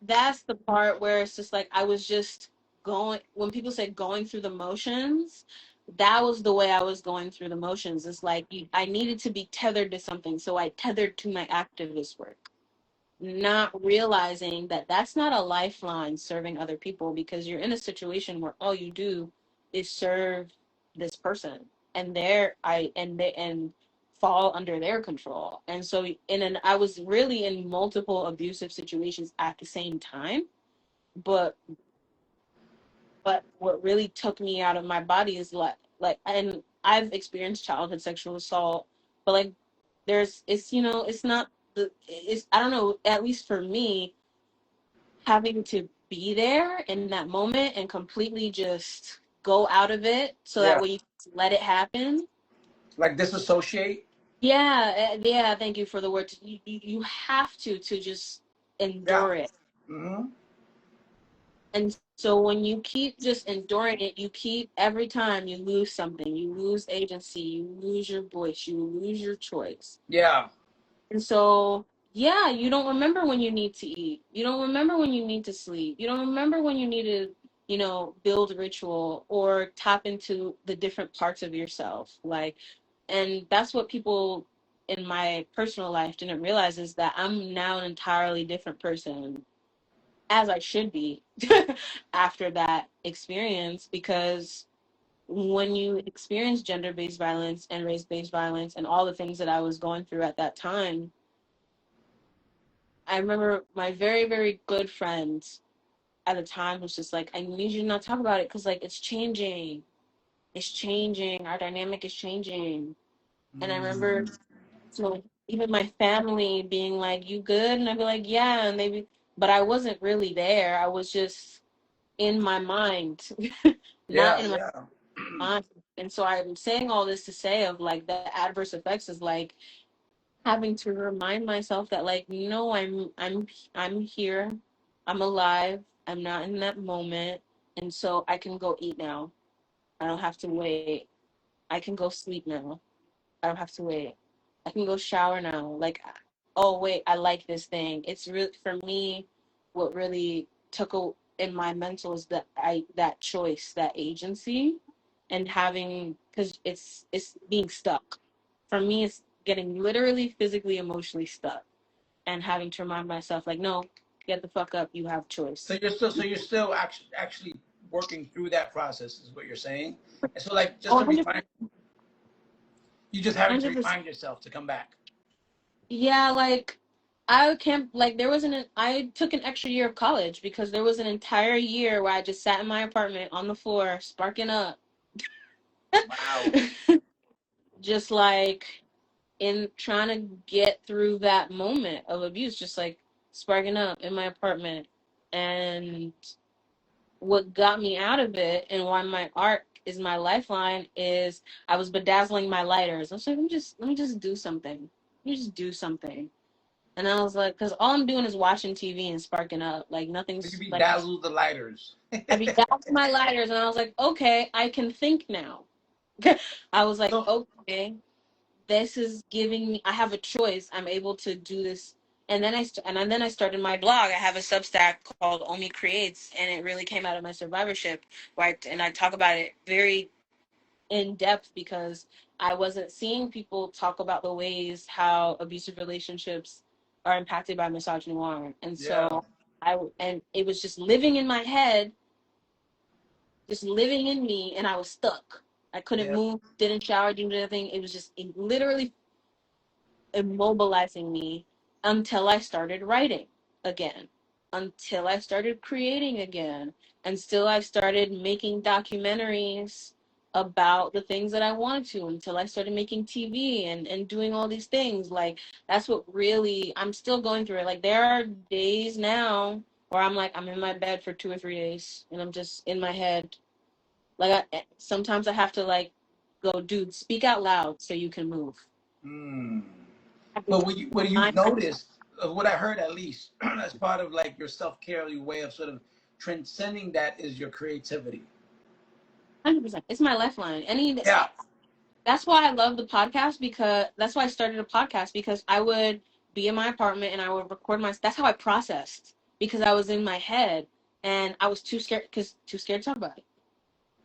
that's the part where it's just like I was just going, when people say going through the motions, that was the way I was going through the motions. It's like I needed to be tethered to something, so I tethered to my activist work, not realizing that that's not a lifeline serving other people, because you're in a situation where all you do is serve this person, and and fall under their control. And so I was really in multiple abusive situations at the same time, but what really took me out of my body is and I've experienced childhood sexual assault, but like it's not it's I don't know, at least for me, having to be there in that moment and completely just go out of it so that Yeah. way you let it happen. Like disassociate. Yeah, yeah, thank you for the word. You have to just Yeah. endure it. Mm-hmm. And so when you keep just enduring it, you keep, every time you lose something, you lose agency, you lose your voice, you lose your choice. Yeah. And so, yeah, you don't remember when you need to eat. You don't remember when you need to sleep. You don't remember when you need to, build ritual or tap into the different parts of yourself. And that's what people in my personal life didn't realize, is that I'm now an entirely different person, as I should be, after that experience. Because when you experience gender-based violence and race-based violence and all the things that I was going through at that time, I remember my very, very good friend at the time was just like, I need you to not talk about it, because like it's changing. It's changing. Our dynamic is changing. And I remember, Mm. so even my family being like, you good? And I'd be like, yeah. And but I wasn't really there. I was just in my mind, not Yeah. in my Yeah. mind. And so I'm saying all this to say of like the adverse effects is like, having to remind myself that, like, no, I'm here, I'm alive, I'm not in that moment, and so I can go eat now. I don't have to wait. I can go sleep now. I don't have to wait. I can go shower now. Like, oh wait, I like this thing. It's really, for me, what really took in my mental is that choice, that agency, and having, because it's being stuck. For me, it's getting literally, physically, emotionally stuck, and having to remind myself, like, no, get the fuck up. You have So choice. you're still actually working through that process, is what you're saying. And so, like, just Oh, to remind 100%. you, just having to 100%. remind yourself to come back. Yeah, like I can't, like, there was I took an extra year of college because there was an entire year where I just sat in my apartment on the floor, sparking up. Wow. Just like in trying to get through that moment of abuse, just like sparking up in my apartment. And what got me out of it and why my art is my lifeline is I was bedazzling my lighters. I was like, let me just do something. Let me just do something. And I was like, because all I'm doing is watching TV and sparking up. Like, So you nothing's be like, dazzled the lighters. I be down to my lighters, and I was like, okay, I can think now. I was like, So okay, this is giving me, I have a choice. I'm able to do this. And then I started my blog. I have a Substack called Omi Creates, and it really came out of my survivorship, right? And I talk about it very in depth because I wasn't seeing people talk about the ways how abusive relationships are impacted by misogyny. And yeah, so and it was just living in my head, just living in me, and I was stuck. I couldn't yeah, move, didn't shower, didn't do anything. It was just literally immobilizing me until I started writing again, until I started creating again, and still I started making documentaries about the things that I wanted to, until I started making TV and doing all these things. Like, that's what really, I'm still going through it. Like, there are days now where I'm like, I'm in my bed for 2 or 3 days and I'm just in my head. Like, sometimes I have to, like, go, dude, speak out loud so you can move. mm. I have to But what you remind myself. noticed, of what I heard at least, as part of like your self care, your way of sort of transcending that, is your creativity. 100%. It's my lifeline. Yeah, That's why I love the podcast, because that's why I started a podcast, because I would be in my apartment and I would record that's how I processed, because I was in my head and I was too scared to talk about it.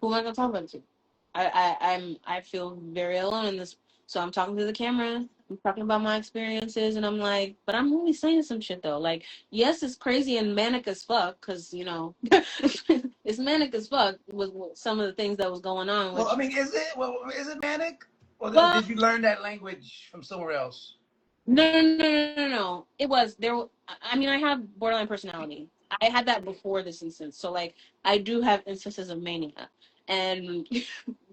Who am I gonna talk about it to? I feel very alone in this. So I'm talking to the camera. I'm talking about my experiences, and I'm like, but I'm really saying some shit though. Like, yes, it's crazy and manic as fuck, because it's manic as fuck with some of the things that was going on. well, I Which, mean, is it manic, or well, did you learn that language from somewhere else? no. It was there. I mean, I have borderline personality. I had that before this instance. So, like, I do have instances of mania, and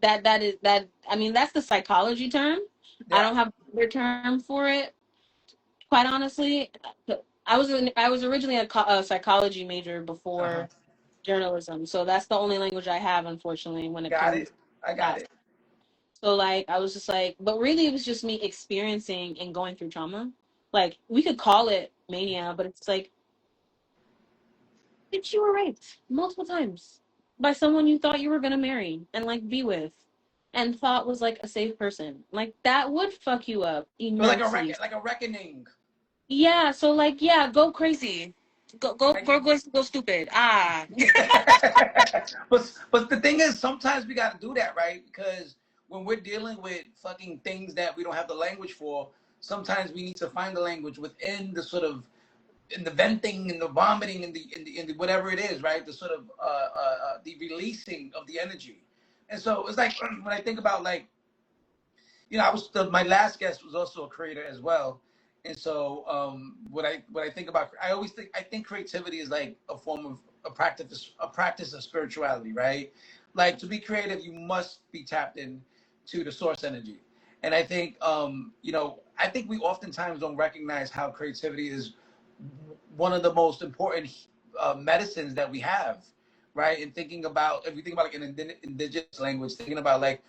that is that. I mean, that's the psychology term. I Yeah. don't have another term for it. Quite honestly, I was originally a psychology major Uh-huh. before journalism, so that's the only language I have, unfortunately, when it Got comes it. to I got that. it. So, like, I was just like, but really it was just me experiencing and going through trauma. Like, we could call it mania, but it's like, bitch, you were raped multiple times by someone you thought you were gonna marry and, like, be with, and thought was like a safe person. Like, that would fuck you up It was like immensely. like a reckoning. Yeah, so, like, yeah, go crazy. Like, Go stupid. Ah. but the thing is, sometimes we got to do that, right? Because when we're dealing with fucking things that we don't have the language for, sometimes we need to find the language within the sort of, in the venting and the vomiting and the whatever it is, right? The sort of the releasing of the energy. And so it's like when I think about, like, my last guest was also a creator as well. And so what I think about, I think creativity is like a form of a practice of spirituality, right? Like, to be creative, you must be tapped in to the source energy. And I think I think we oftentimes don't recognize how creativity is one of the most important medicines that we have, right? And thinking about, if you think about, like, an indigenous language, thinking about, like,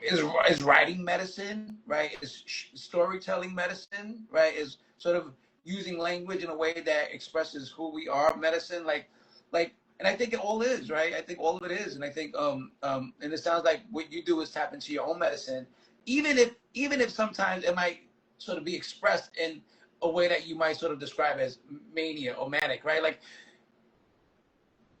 is writing medicine, right? Is storytelling medicine, right? Is sort of using language in a way that expresses who we are medicine, and I think it all is, right? I think all of it is, and I think and it sounds like what you do is tap into your own medicine, even if sometimes it might sort of be expressed in a way that you might sort of describe as mania or manic, right? Like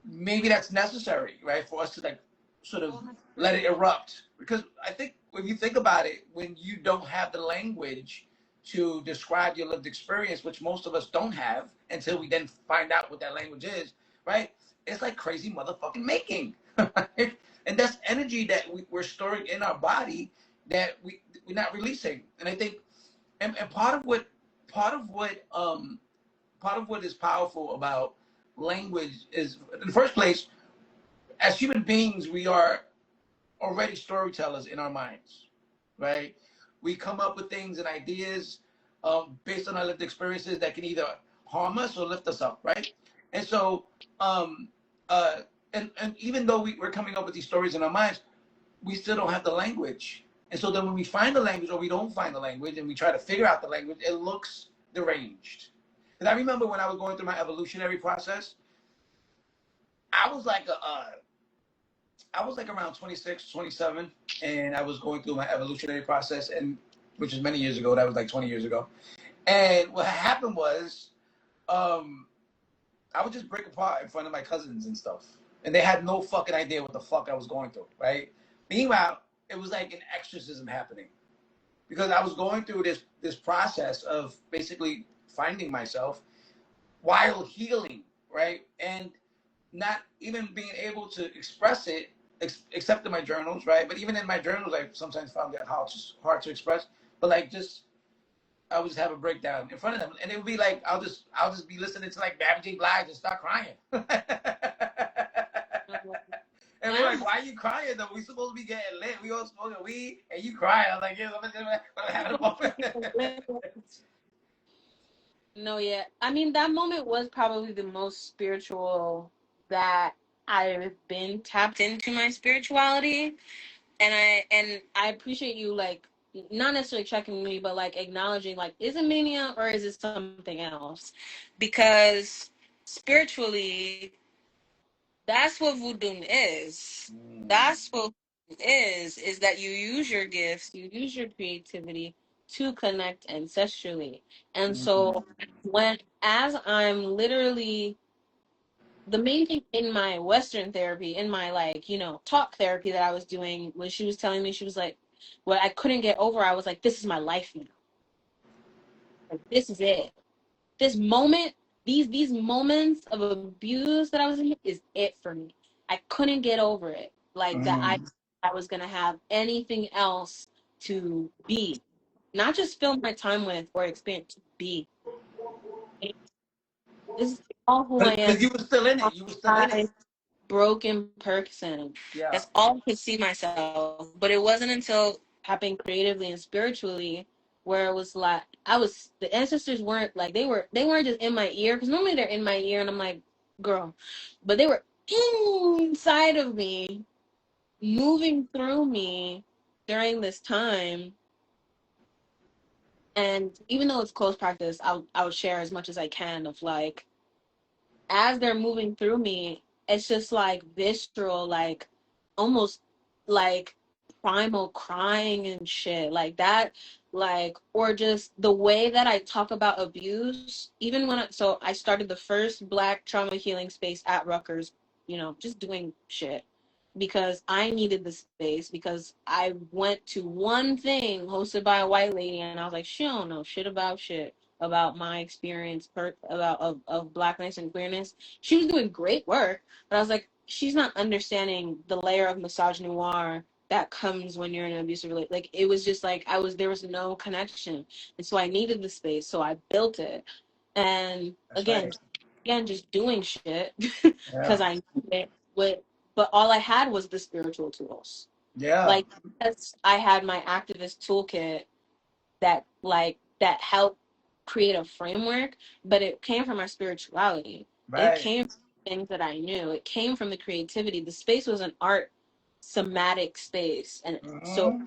maybe that's necessary, right, for us to like sort of let it erupt. Because I think when you think about it, when you don't have the language to describe your lived experience, which most of us don't have until we then find out what that language is, right? It's like crazy motherfucking making. Right? And that's energy that we're storing in our body that we're not releasing. And I think, and part of what part of what is powerful about language is, in the first place, as human beings, we are already storytellers in our minds, right? We come up with things and ideas based on our lived experiences that can either harm us or lift us up, right? And so, um, uh, and even though we're coming up with these stories in our minds, we still don't have the language. And so then when we find the language or we don't find the language and we try to figure out the language, it looks deranged. And I remember when I was going through my evolutionary process, I was like I was like around 26, 27, and I was going through my evolutionary process, and which is many years ago. That was like 20 years ago. And what happened was, I would just break apart in front of my cousins and stuff, and they had no fucking idea what the fuck I was going through, right? Meanwhile, it was like an exorcism happening because I was going through this process of basically finding myself while healing, right? And not even being able to express it, except in my journals, right? But even in my journals, I sometimes found that hard to express. But like, just I would just have a breakdown in front of them, and it would be like I'll just be listening to like Mary J. Blige and start crying. And they're like, "Why are you crying though? We supposed to be getting lit. We all smoking weed, and you crying." I'm like, "Yeah, I'm having a moment." No, yeah. I mean, that moment was probably the most spiritual that I've been tapped into my spirituality. And I appreciate you like not necessarily checking me, but like acknowledging like, is it mania or is it something else? Because spiritually, that's what voodoo is. That's what voodoo is that you use your gifts, you use your creativity to connect ancestrally. And so when as I'm literally the main thing in my Western therapy, in my like, talk therapy that I was doing, when she was telling me, she was like, what I couldn't get over, I was like, this is my life now. Like, this is it. This moment, these moments of abuse that I was in is it for me. I couldn't get over it. Like that I was gonna have anything else to be. Not just fill my time with or experience to be. This is all who I am. Because you were still in it. You were still in it. Broken person. Yeah. That's all I could see myself. But it wasn't until tapping creatively and spiritually where it was like the ancestors weren't like they weren't just in my ear, because normally they're in my ear and I'm like, girl, but they were inside of me, moving through me during this time. And even though it's close practice, I'll share as much as I can of like, as they're moving through me, it's just like visceral, like almost like primal crying and shit like that, like, or just the way that I talk about abuse. Even so I started the first Black trauma healing space at Rutgers, just doing shit because I needed the space, because I went to one thing hosted by a white lady and I was like, she don't know shit about my experience of blackness and queerness. She was doing great work, but I was like, she's not understanding the layer of misogynoir that comes when you're in an abusive relationship. Like, it was just like there was no connection. And so I needed the space. So I built it. And That's again, right. just doing shit Yeah. because I needed it. But all I had was the spiritual tools. Yeah. Like, yes, I had my activist toolkit that helped create a framework, but it came from our spirituality. It Right. came from things that I knew. It came from the creativity. The space was an art. somatic space. And so Mm-hmm.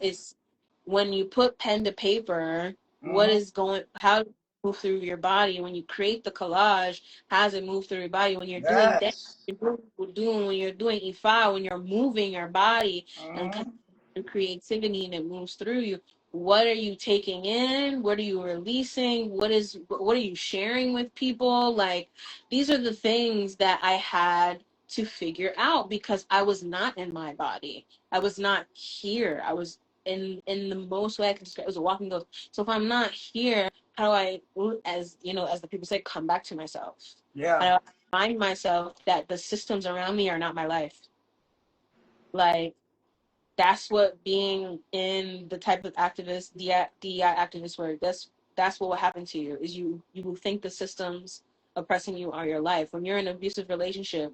it's when you put pen to paper, what Mm-hmm. is going, how does it move through your body? When you create the collage, how does it move through your body? When you're doing that, Yes. when you're doing Ifa, when you're moving your body and Mm-hmm. creativity and it moves through you, what are you taking in? What are you releasing? What are you sharing with people? Like, these are the things that I had to figure out because I was not in my body. I was not here. I was in the most way I can describe it, was a walking ghost. So if I'm not here, how do I, as you know, as the people say, come back to myself? Yeah. How do I remind myself that the systems around me are not my life? Like, that's what being in the type of activist, DI activist work, that's what will happen to you, is you will think the systems oppressing you are your life. When you're in an abusive relationship,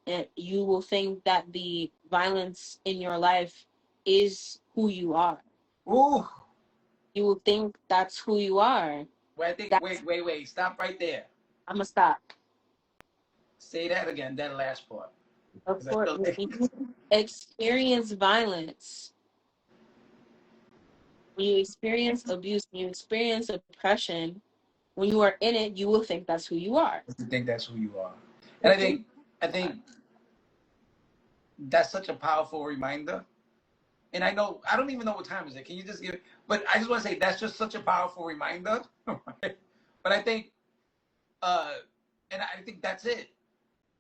and you will think that the violence in your life is who you are. Ooh. You will think that's who you are. Wait, I think. That's, Wait. Stop right there. I'm gonna stop. Say that again. That last part. Of Because I course, feel when like. you experience violence, when you experience abuse, when you experience oppression, when you are in it, you will think that's who you are. I think that's who you are, and Mhm. I think that's such a powerful reminder. And I know I don't even know what time is it. Can you just give? But I just want to say that's just such a powerful reminder. Right? But I think, uh, and I think that's it.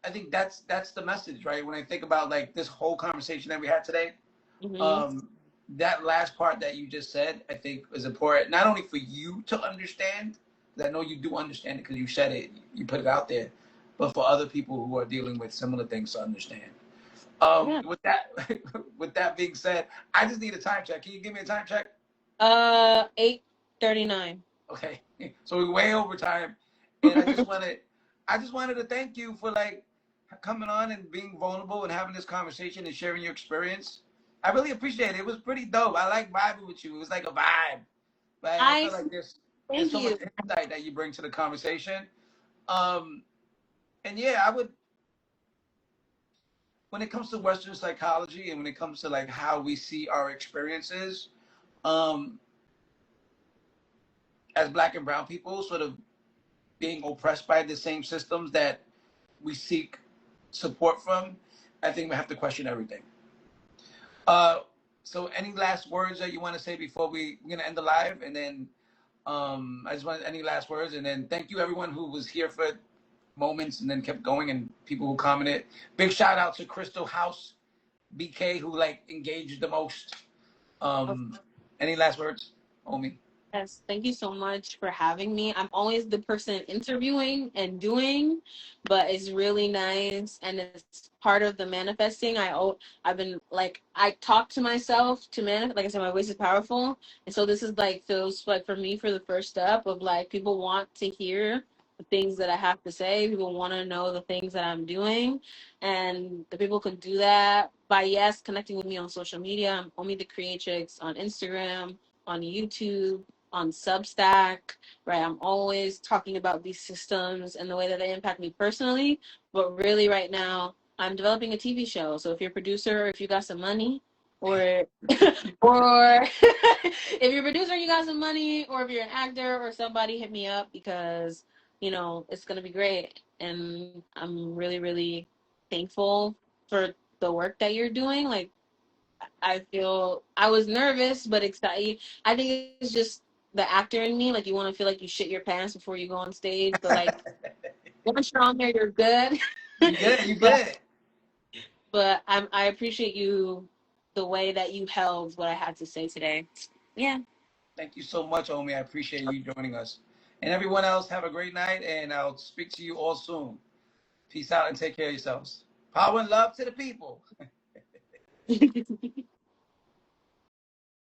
I think that's the message, right? When I think about like this whole conversation that we had today, Mhm. um, that last part that you just said, I think is important not only for you to understand, because I know you do understand it because you said it, you put it out there, but for other people who are dealing with similar things to understand. Yeah. With that, with that being said, I just need a time check. Can you give me a time check? 8:39. Okay, so we're way over time, and I just wanted to thank you for like coming on and being vulnerable and having this conversation and sharing your experience. I really appreciate it. It was pretty dope. I like vibing with you. It was like a vibe. Like I I feel like there's thank so much you. insight that you bring to the conversation. Um, and yeah, I would when it comes to Western psychology and when it comes to like how we see our experiences, um, as Black and Brown people, sort of being oppressed by the same systems that we seek support from, I think we have to question everything. Uh, so any last words that you want to say before we're gonna end the live, and then I just want any last words, and then thank you everyone who was here for moments and then kept going, and people who commented. Big shout out to Crystal House BK who like engaged the most. Um, any last words, homie? Yes, thank you so much for having me. I'm always the person interviewing and doing, but it's really nice and it's part of the manifesting. I've been like I talk to myself to manifest. Like I said, my voice is powerful, and so this is like feels like for me for the first step of like people want to hear the things that I have to say. People want to know the things that I'm doing, and the people can do that by yes connecting with me on social media. I'm Omi the Creatrix on Instagram, on YouTube, on Substack, right? I'm always talking about these systems and the way that they impact me personally. But really, right now, I'm developing a TV show. So if you're a producer, if you got some money, or or if you're a producer and you got some money, or if you're an actor or somebody, hit me up because it's gonna be great. And I'm really, really thankful for the work that you're doing. Like I feel I was nervous but excited. I think it's just the actor in me. Like you want to feel like you shit your pants before you go on stage, but like once you're on there, you're good. You good? You but good? I appreciate you the way that you held what I had to say today. Yeah. Thank you so much, Omi. I appreciate you joining us. And everyone else, have a great night, and I'll speak to you all soon. Peace out and take care of yourselves. Power and love to the people.